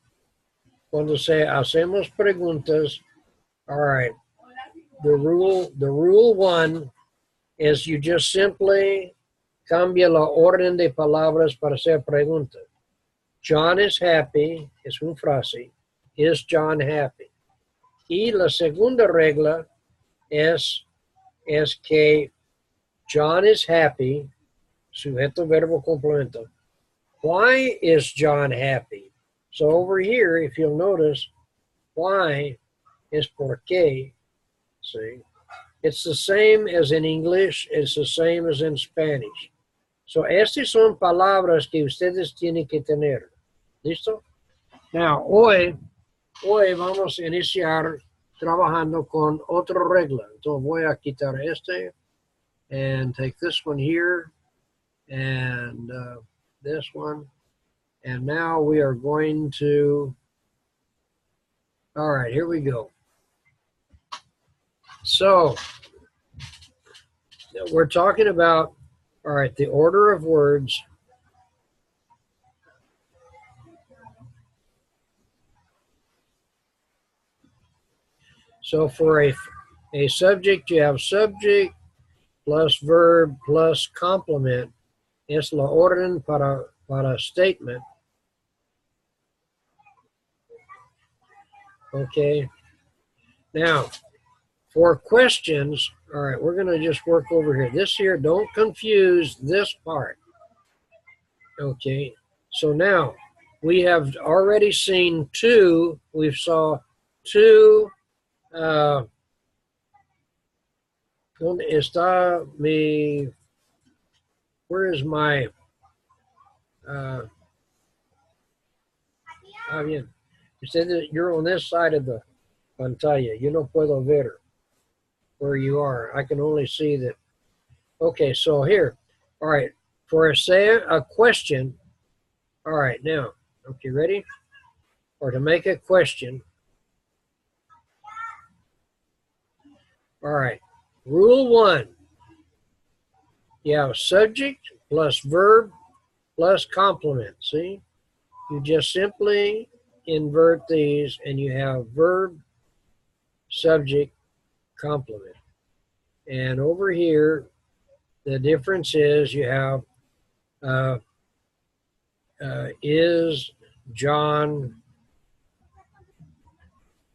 cuando hacemos preguntas, all right, the rule 1 is you just simply cambia la orden de palabras para hacer preguntas. John is happy, es una frase. Is John happy? Y la segunda regla es que John is happy, sujeto, verbo, complemento. Why is John happy? So over here, if you'll notice, why is por qué. See? It's the same as in English, it's the same as in Spanish. So, estas son palabras que ustedes tienen que tener. ¿Listo? Now, hoy vamos a iniciar trabajando con otra regla. Entonces voy a quitar este and take this one here and this one. And now we are going to, all right, here we go. So, we're talking about, all right, the order of words. So for a subject, you have subject plus verb plus complement. Es la orden para statement. Okay. Now, for questions, all right, we're going to just work over here. This here, don't confuse this part. Okay. So now, we have already seen two. We saw two. ¿Dónde está mi? Where is my? Bien. Ustedes, you're on this side of the pantalla. Yo no puedo ver where you are. I can only see that. Okay, so here. All right. For a question. All right, now. Okay, ready? Or to make a question. All right. Rule 1. You have subject plus verb plus complement. See? You just simply invert these and you have verb, subject, complement. And over here, the difference is you have is John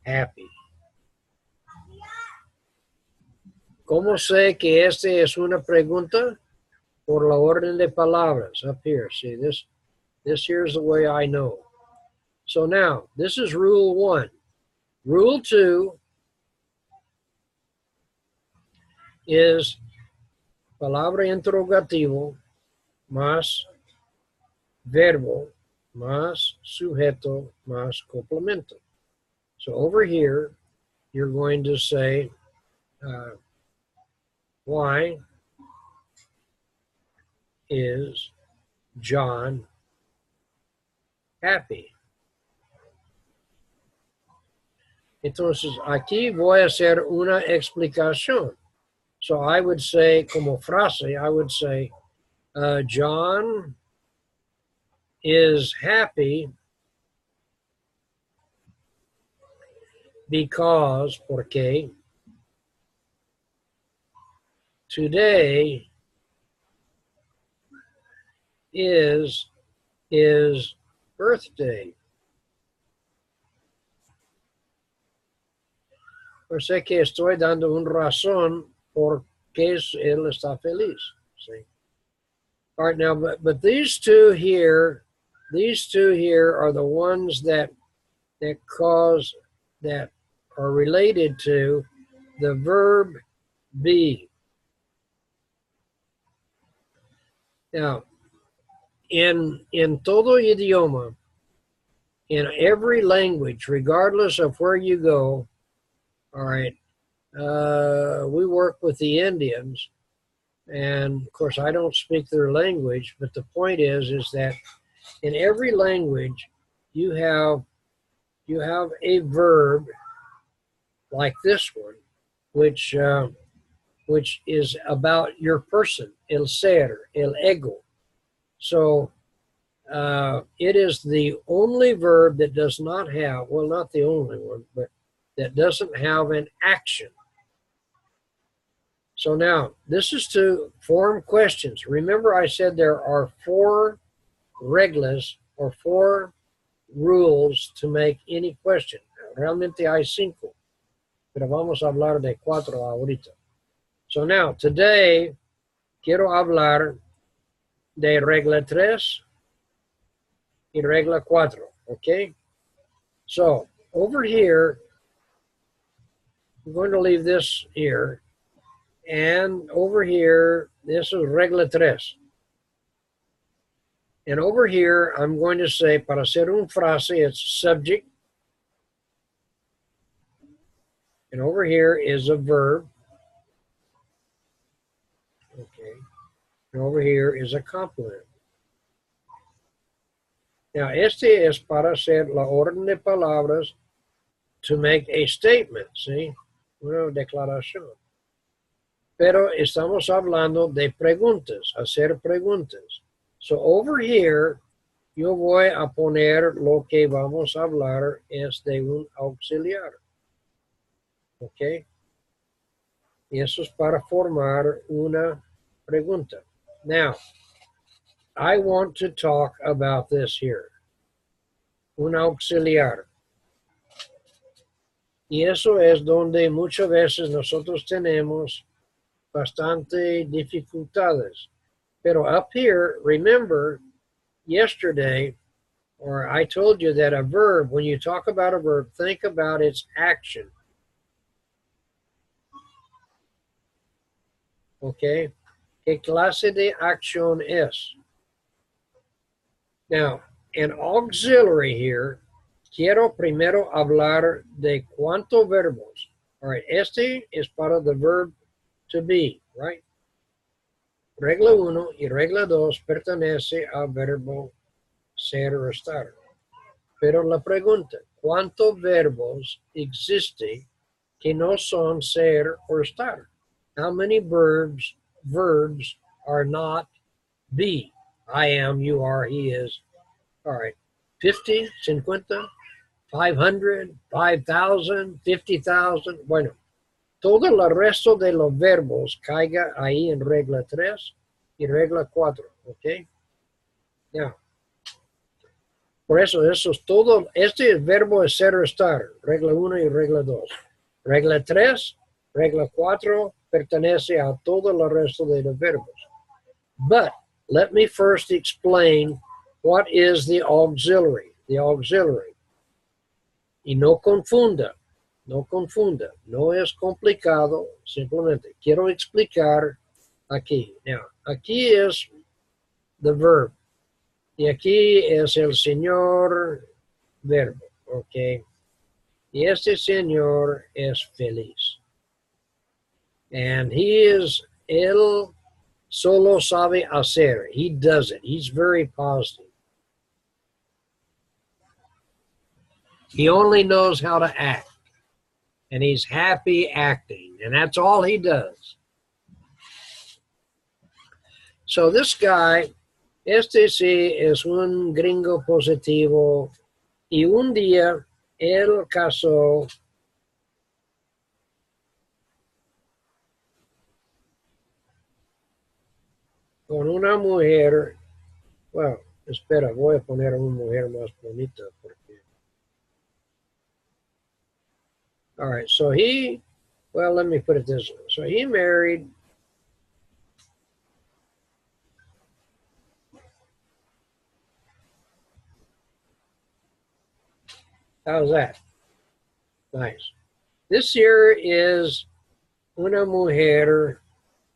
happy? ¿Cómo sé que este es una pregunta? Por la orden de palabras up here. See, this here's the way I know. So now, this is rule 1. Rule 2 is palabra interrogativo más verbo más sujeto más complemento. So over here, you're going to say, why is John happy? Entonces, aquí voy a hacer una explicación. So I would say, como frase, I would say, John is happy because, porque, today is his birthday. Yo sé que estoy dando una razón por qué él está feliz. See? All right, now, but these two here are the ones that are related to the verb be. Now, in todo idioma, in every language, regardless of where you go, all right, we work with the Indians, and of course I don't speak their language, but the point is that in every language you have a verb like this one, which is about your person, el ser, el ego. So it is the only verb that does not have, well, not the only one, but that doesn't have an action. So now, this is to form questions. Remember I said there are 4 reglas or 4 rules to make any question. Realmente hay 5, pero vamos a hablar de 4 ahorita. So now, today, quiero hablar de regla 3 y regla 4, okay? So, over here, I'm going to leave this here. And over here, this is regla 3. And over here, I'm going to say, para hacer un frase, it's subject. And over here is a verb. Okay. And over here is a complement. Now, este es para hacer la orden de palabras to make a statement, ¿sí? Una declaración. Pero estamos hablando de preguntas, hacer preguntas. So over here, yo voy a poner lo que vamos a hablar es de un auxiliar. ¿Ok? Y eso es para formar una pregunta. Now, I want to talk about this here. Un auxiliar. Y eso es donde muchas veces nosotros tenemos bastante dificultades. Pero up here, remember, yesterday, or I told you that a verb, when you talk about a verb, think about its action. Okay? ¿Qué clase de acción es? Now, an auxiliary here, quiero primero hablar de cuántos verbos. All right, este es para the verb to be, right? Regla 1 y regla 2 pertenece al verbo ser o estar. Pero la pregunta, ¿cuántos verbos existe que no son ser o estar? How many verbs are not be? I am, you are, he is. All right, 50, 50, 500, 5,000, 50,000. Bueno, todo el resto de los verbos caiga ahí en regla 3 y regla 4, ¿ok? Now, por eso es todo, este verbo es ser o estar, regla 1 y regla 2. Regla 3, regla 4 pertenece a todo el resto de los verbos. But let me first explain what is the auxiliary. The auxiliary. Y no confunda, no es complicado, simplemente quiero explicar aquí. Now, aquí es the verb. Y aquí es el señor verbo, ¿ok? Y este señor es feliz. And él solo sabe hacer. He does it. He's very positive. He only knows how to act. And he's happy acting. And that's all he does. So this guy, este sí es un gringo positivo. Y un día él casó con una mujer. Bueno, espera, voy a poner a una mujer más bonita porque. All right, so let me put it this way. So he married how's that? Nice. This here is una mujer,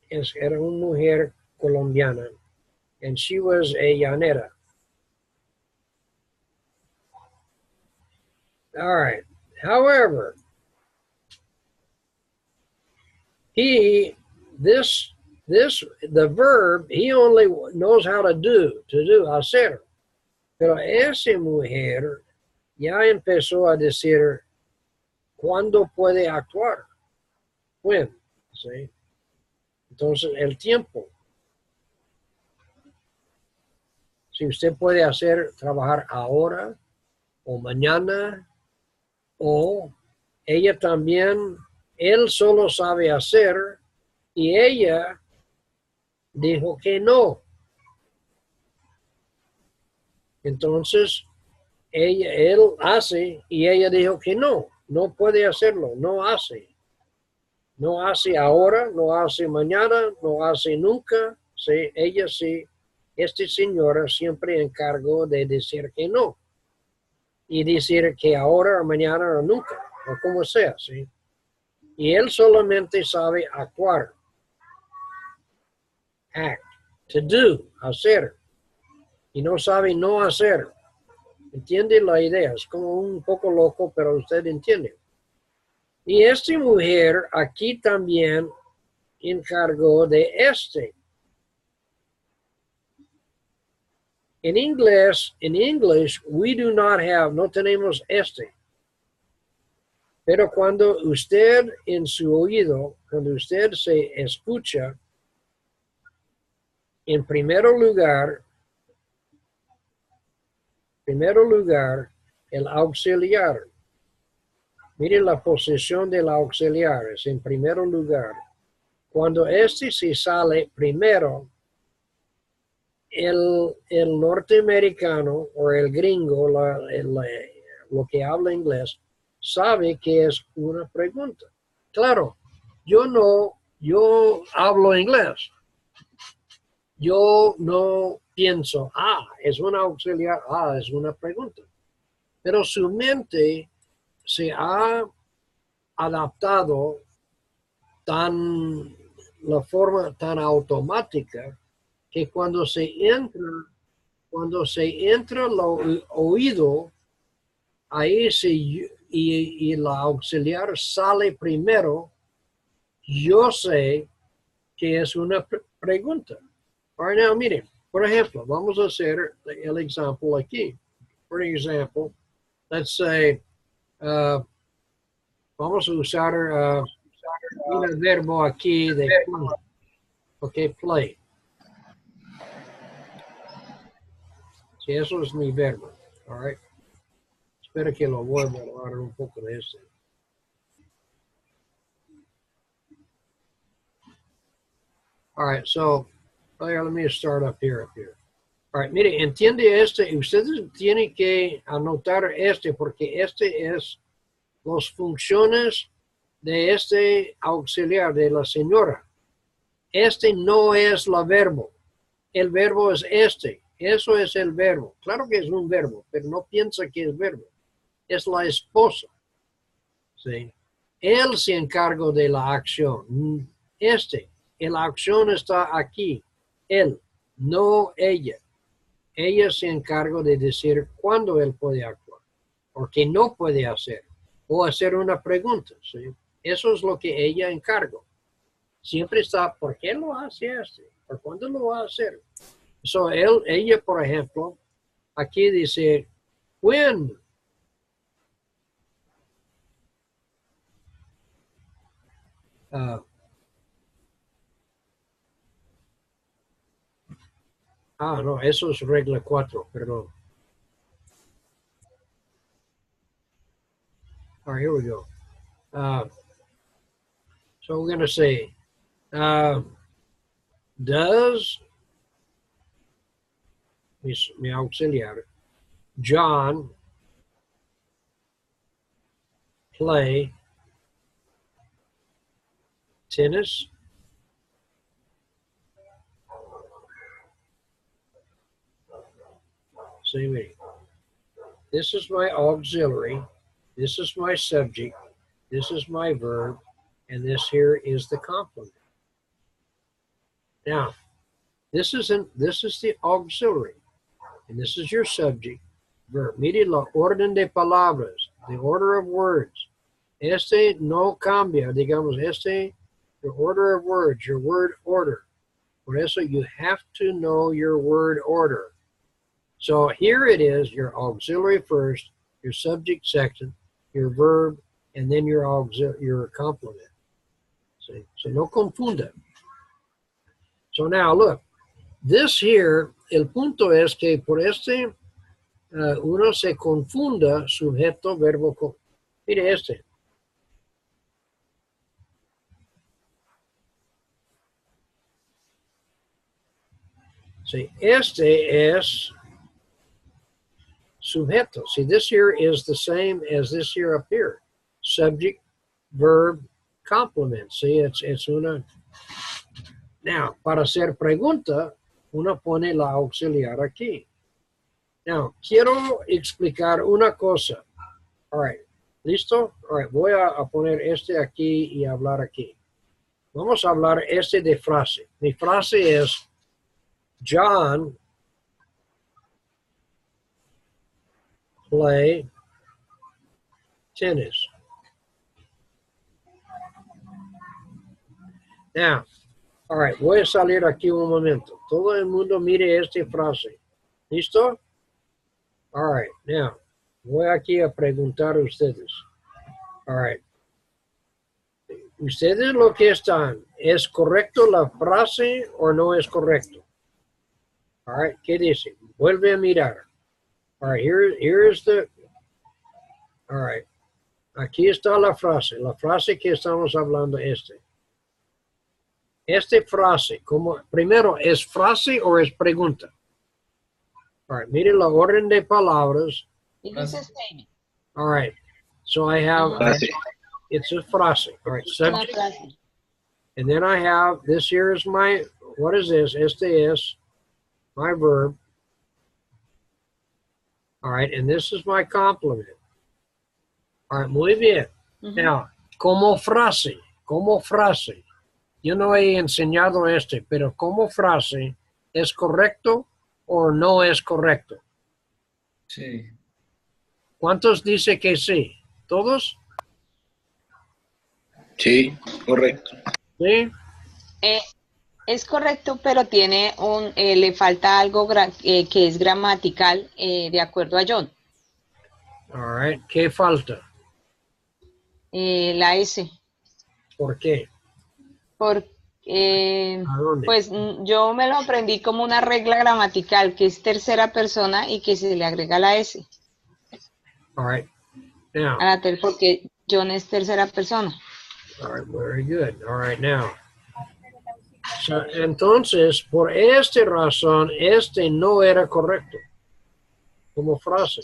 era una mujer colombiana. and she was a llanera. All right. However, the verb, he only knows how to do, hacer. Pero esa mujer ya empezó a decir cuándo puede actuar. When, ¿sí? Entonces, el tiempo. Si usted puede trabajar ahora o mañana, o ella también, él solo sabe hacer y ella dijo que no. Entonces, él hace y ella dijo que no puede hacerlo, no hace. No hace ahora, no hace mañana, no hace nunca. Sí, ella sí, esta señora siempre encargó de decir que no. Y decir que ahora o mañana o nunca, o como sea, ¿sí? Y él solamente sabe actuar. Act, to do, hacer. Y no sabe no hacer. ¿Entiende la idea? Es como un poco loco, pero usted entiende. Y esta mujer aquí también encargó de este. En inglés, we do not have, no tenemos este. Pero cuando usted en su oído, cuando usted se escucha, en primer lugar, el auxiliar. Miren la posición del auxiliar, es en primer lugar. Cuando este se sale primero, el norteamericano o el gringo, lo que habla inglés, sabe que es una pregunta. Claro, yo hablo inglés. Yo no pienso, es un auxiliar, es una pregunta. Pero su mente se ha adaptado la forma tan automática que cuando se entra el oído, ahí y la auxiliar sale primero, yo sé que es una pregunta. Ahora, now, miren, por ejemplo, vamos a hacer el ejemplo aquí. For example, let's say, vamos a usar un verbo aquí de play. Ok, play. Sí, eso es mi verbo. All right. Espero que lo vuelva a hablar un poco de este. All right, so let me start up here. All right, mire, entiende este, ustedes tienen que anotar este porque este es las funciones de este auxiliar de la señora. Este no es el verbo. El verbo es este. Eso es el verbo. Claro que es un verbo, pero no piensa que es verbo. Es la esposa. ¿Sí? Él se encarga de la acción. La acción está aquí. Él, no ella. Ella se encarga de decir cuándo él puede actuar, o qué no puede hacer, o hacer una pregunta. ¿Sí? Eso es lo que ella encarga. Siempre está, ¿por qué lo hace este? ¿Por cuándo lo va a hacer? So, ella, por ejemplo, aquí dice, when. No, eso es regla 4, perdón. All right, here we go. So we're going to say, does, mi auxiliar, John play tennis? See me. This is my auxiliary. This is my subject. This is my verb. And this here is the complement. Now, This is the auxiliary, and this is your subject verb. Mire la orden de palabras, the order of words. Este no cambia, digamos, your order of words, your word order. Por eso you have to know your word order. So here it is, your auxiliary first, your subject second, your verb, and then your complement. See? So no confunda. So now look, this here, el punto es que por uno se confunda sujeto, verbo. Mire este. See, este es sujeto. See, this here is the same as this here up here. Subject, verb, complement. See, it's una. Now, para hacer pregunta, uno pone la auxiliar aquí. Now, quiero explicar una cosa. All right, ¿listo? All right, voy a poner este aquí y hablar aquí. Vamos a hablar de frase. Mi frase es John play tennis. Now, all right, voy a salir aquí un momento. Todo el mundo mire esta frase. ¿Listo? All right, now, voy aquí a preguntar a ustedes. All right. Ustedes lo que están, ¿es correcto la frase o no es correcto? All right, ¿qué dice? Vuelve a mirar. All right, here is the, all right. Aquí está la frase que estamos hablando Esta frase, primero, ¿es frase o es pregunta? All right, mire la orden de palabras. It is a statement. All right, so I have, it's a frase. All right, subject. And then I have, this here is my, what is this? Este es my verb. All right, and this is my complement. All right, muy bien. Now, como frase. Yo no he enseñado pero como frase, ¿es correcto o no es correcto? Sí. ¿Cuántos dice que sí? ¿Todos? Sí, correcto. ¿Sí? Es correcto, pero tiene le falta algo que es gramatical de acuerdo a John. All right, ¿qué falta? La S. ¿Por qué? Porque, ¿A dónde? pues yo me lo aprendí como una regla gramatical, que es tercera persona y que se le agrega la S. All right. Now. Porque John es tercera persona. All right, very good. All right, now. So, entonces, por esta razón, no era correcto como frase.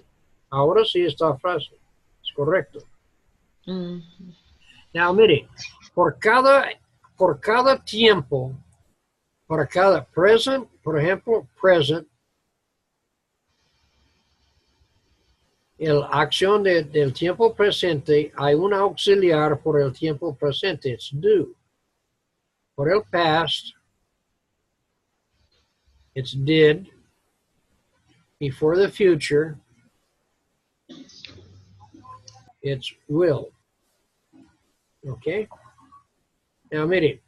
Ahora sí está frase. Es correcto. Now, mire, por cada tiempo, para cada present, por ejemplo, present, la acción del tiempo presente, hay un auxiliar por el tiempo presente, it's do. For el past, it's did. Before the future, it's will. Okay? Now, miren,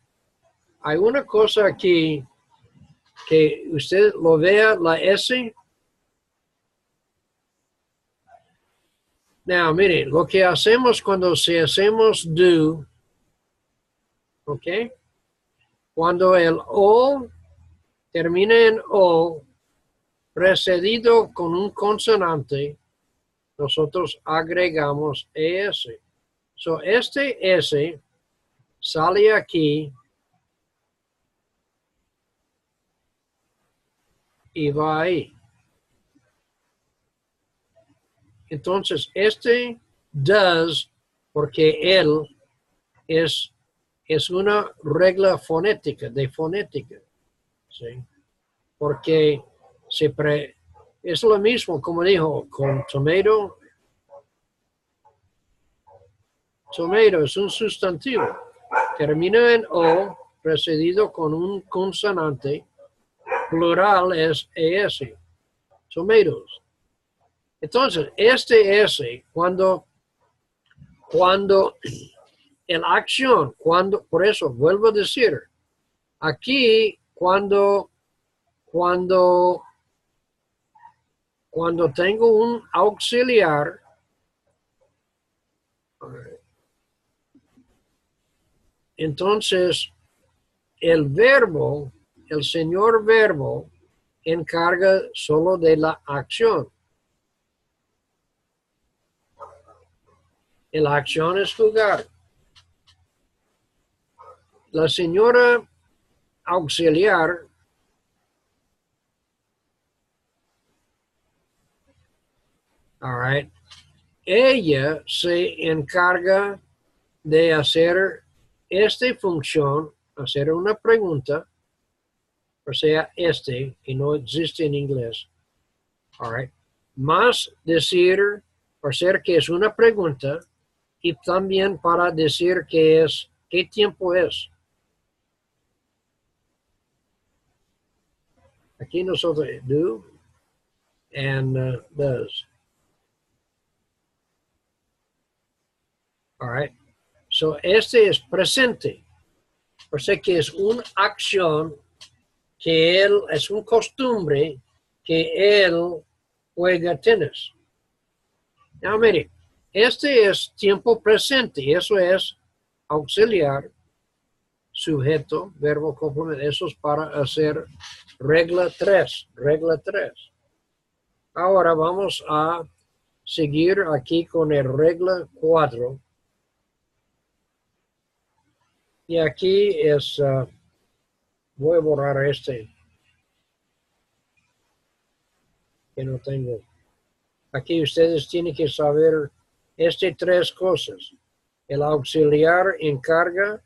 hay una cosa aquí que usted lo vea, la S. Now, miren, lo que hacemos cuando hacemos do, okay? Cuando el O termina en O, precedido con un consonante, nosotros agregamos ES. So, este S sale aquí y va ahí. Entonces, does, porque él es una regla fonética, de fonética. ¿Sí? Porque es lo mismo, como dijo, con tomato. Tomato es un sustantivo. Termina en O, precedido con un consonante. plural es ES, tomatoes. Entonces, este S, cuando en acción, por eso vuelvo a decir, aquí cuando tengo un auxiliar, entonces el señor verbo encarga solo de la acción. La acción es jugar. La señora auxiliar ella se encarga de hacer esta función, hacer una pregunta, o sea, que no existe en inglés, más decir, hacer que es una pregunta, y también para decir qué tiempo es. Aquí nosotros do and does. All right. So este es presente. O sea que es una acción que es un costumbre que él juega tenis. Now, mire, este es tiempo presente. Eso es auxiliar, sujeto, verbo, complemento. Eso es para hacer regla 3. Regla 3. Ahora vamos a seguir aquí con el regla 4. Y aquí es, voy a borrar este, que no tengo. Aquí ustedes tienen que saber tres cosas. El auxiliar encarga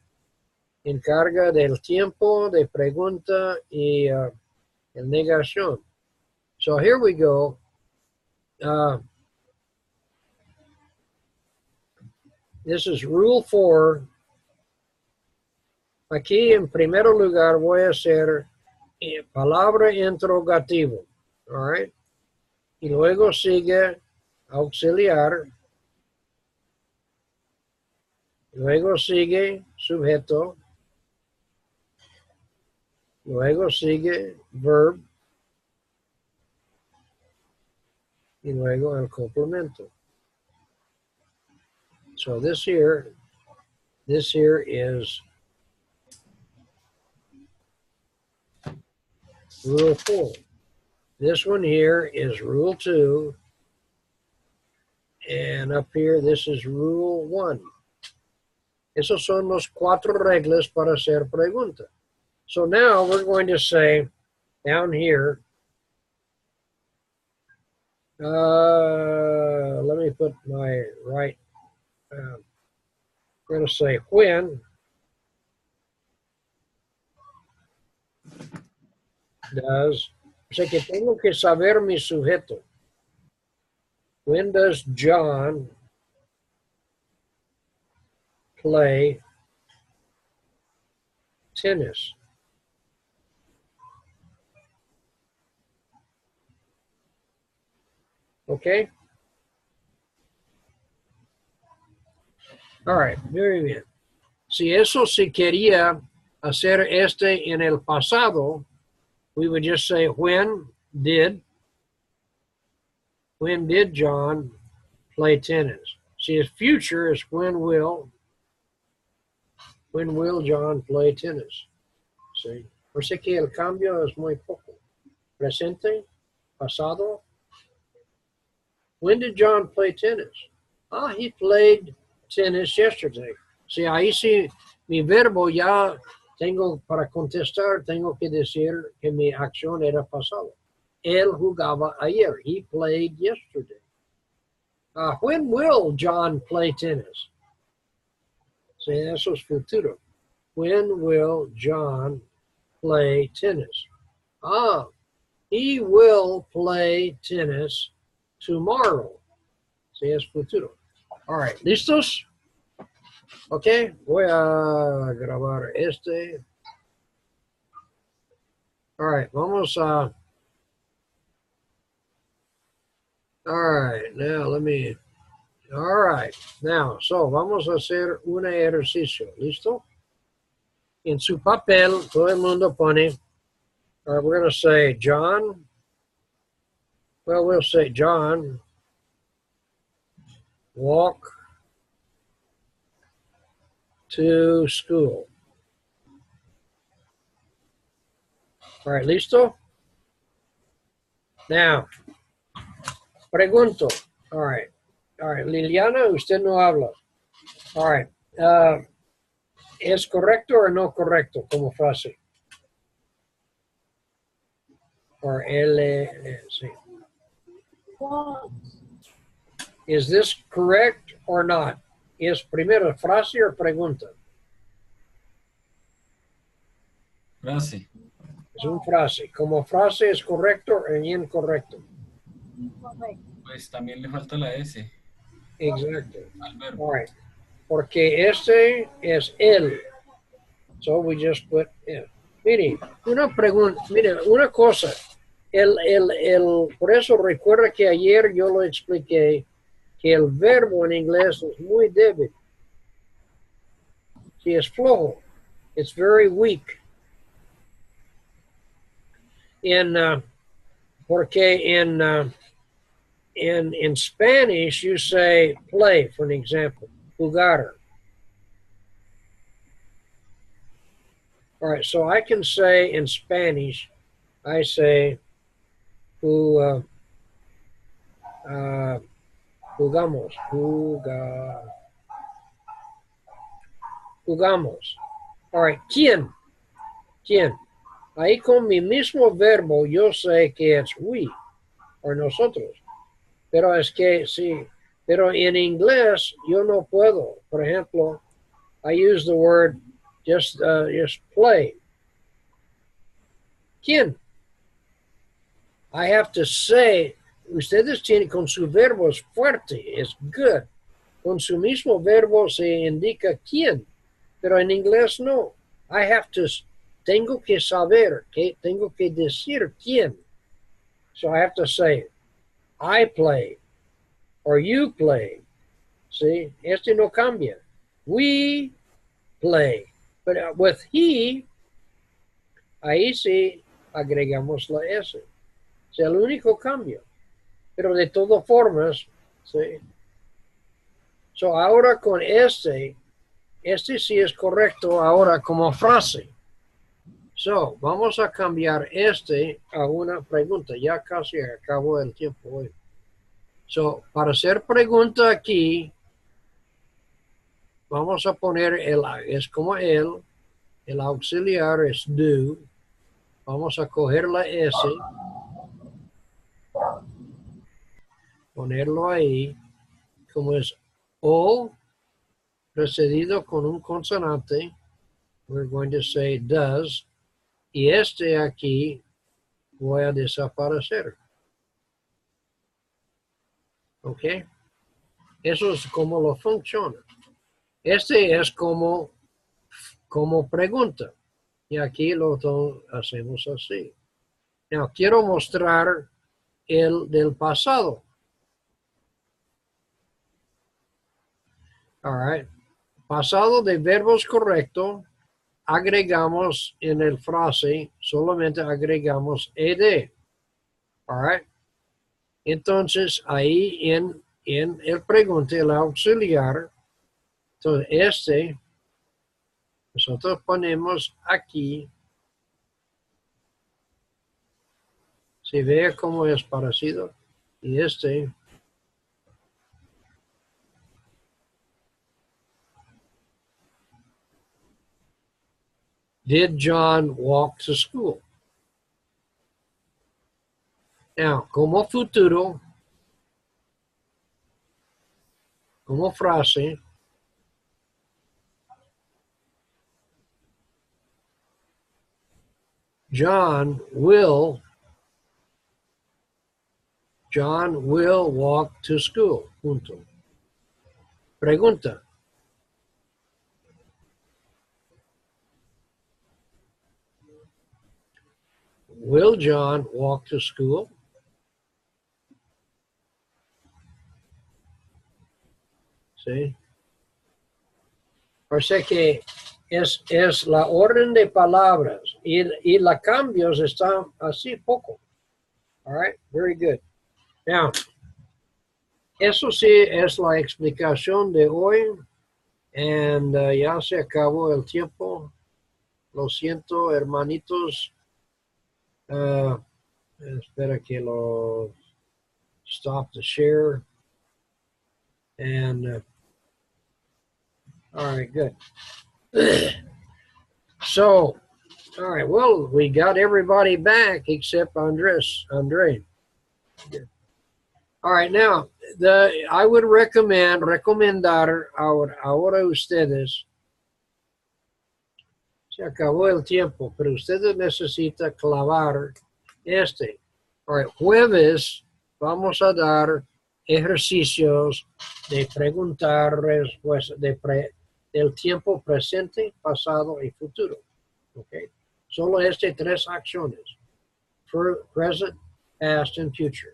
del tiempo, de pregunta y el negación. So here we go. This is rule 4. Aquí en primer lugar voy a hacer palabra interrogativo. All right. Y luego sigue auxiliar. Luego sigue sujeto. Luego sigue verb. Y luego el complemento. So this here is rule 4. This one here is rule 2. And up here, this is rule 1. Esos son los 4 reglas para hacer pregunta. So now we're going to say down here, let me put my right, we're going to say when does, o sea que tengo que saber mi sujeto. When does John play tennis? Okay? All right, very bien. Si eso se quería hacer en el pasado, we would just say when did John play tennis? See, his future is when will John play tennis? See? Por eso que el cambio es muy poco. Presente, pasado. When did John play tennis? He played tennis yesterday. See, ahí sí, mi verbo ya tengo para contestar, tengo que decir que mi acción era pasado. Él jugaba ayer. He played yesterday. When will John play tennis? See, eso es futuro. When will John play tennis? He will play tennis tomorrow. See, es futuro. All right, ¿listos? Ok, voy a grabar este. All right, vamos a... All right, now let me... All right, now, so vamos a hacer un ejercicio. ¿Listo? En su papel, todo el mundo pone, we're going to say John. Well, we'll say John walk to school. All right, ¿listo? Now, pregunto. All right. Liliana, usted no habla. All right. ¿Es correcto o no correcto como frase? Or sí. Is this correct or not? ¿Es primero frase o pregunta? Frase. Es una frase. Como frase es correcto o incorrecto. Pues también le falta la S Exacto. al verbo. All right. Porque este es él. So we just put it. Mire, una pregunta, mire, una cosa. Por eso recuerda que ayer yo lo expliqué que el verbo en inglés es muy débil. Sí, es flojo. It's very weak. Porque in Spanish you say play, for an example, jugar. All right, so I can say in Spanish, I say, jugamos, jugamos. All right, ¿quién? ¿Quién? Ahí con mi mismo verbo yo sé que es we, o nosotros. Pero es que sí, pero en inglés yo no puedo. Por ejemplo, I use the word just play. ¿Quién? I have to say, ustedes tienen con su verbo es fuerte, es good. Con su mismo verbo se indica quién, pero en inglés no. Tengo que saber, tengo que decir quién. So I have to say, I play, or you play. See, este no cambia. We play. But with he, ahí sí agregamos la S. O sea, el único cambio. Pero de todas formas, sí. So ahora con este sí es correcto ahora como frase. So, vamos a cambiar a una pregunta. Ya casi acabó el tiempo hoy. So, para hacer pregunta aquí, vamos a poner es como el auxiliar es do. Vamos a coger la S, ponerlo ahí, como es O precedido con un consonante. We're going to say does. Y aquí voy a desaparecer. ¿Ok? Eso es como lo funciona. Es como pregunta. Y aquí lo hacemos así. Now, quiero mostrar el del pasado. All right. Pasado de verbos correcto, agregamos en el frase, solamente agregamos ed. All right. Entonces, ahí en el pregunta, el auxiliar, entonces nosotros ponemos aquí, si ve cómo es parecido, y did John walk to school? Now, como futuro, como frase, John will walk to school. Punto. Pregunta. Will John walk to school? ¿Sí? O sea que es la orden de palabras y la cambios están así poco. All right, very good. Now, eso sí es la explicación de hoy. And ya se acabó el tiempo. Lo siento, hermanitos. Espera que lo stop the share. And all right, good. So, all right, well, we got everybody back except Andre. Good. All right, now, I would recomendar ahora ustedes, se acabó el tiempo, pero ustedes necesitan clavar este. All right, jueves vamos a dar ejercicios de preguntar respuestas del tiempo presente, pasado y futuro. Okay. Solo tres acciones. Present, past, and future.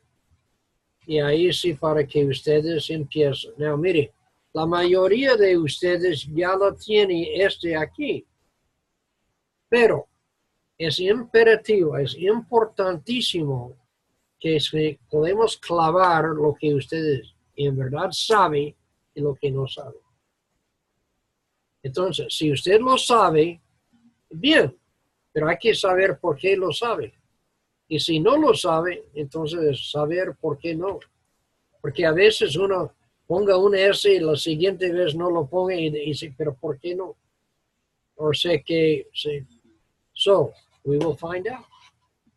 Y ahí sí para que ustedes empiecen. Now, mire, la mayoría de ustedes ya lo tiene aquí. Pero es imperativo, es importantísimo que podemos clavar lo que ustedes en verdad saben y lo que no saben. Entonces, si usted lo sabe, bien, pero hay que saber por qué lo sabe. Y si no lo sabe, entonces saber por qué no. Porque a veces uno ponga un S y la siguiente vez no lo ponga y dice, pero ¿por qué no? O sea que, sí. So, we will find out.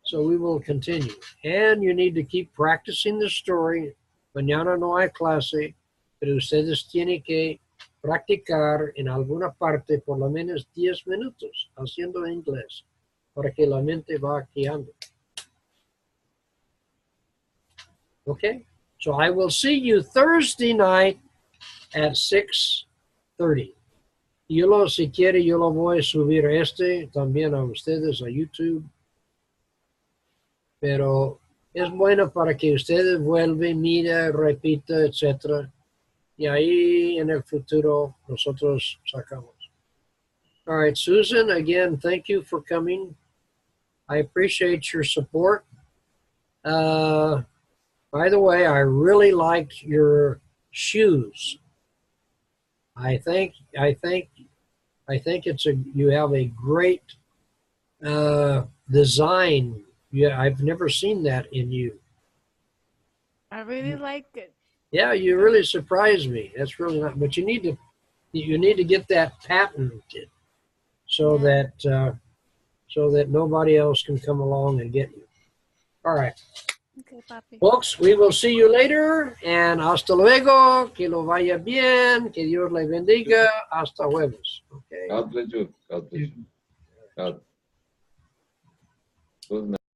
So we will continue. And you need to keep practicing the story. Mañana no hay clase, pero ustedes tienen que practicar en alguna parte por lo menos 10 minutos haciendo inglés para que la mente va guiando. Okay? So I will see you Thursday night at 6:30. Si quiere, yo lo voy a subir también a ustedes a YouTube. Pero es bueno para que ustedes vuelvan, mira, repita, etc. Y ahí en el futuro nosotros sacamos. All right, Susan, again, thank you for coming. I appreciate your support. By the way, I really liked your shoes. I think you have a great design. Yeah, I've never seen that in you. I really liked it. Yeah, you really surprised me. That's really not. But you need to get that patented so that nobody else can come along and get you. All right. Okay, papi. Folks, we will see you later. And hasta luego. Que lo vaya bien. Que Dios le bendiga. Hasta jueves. Okay. God bless you. God bless you. God. Good night.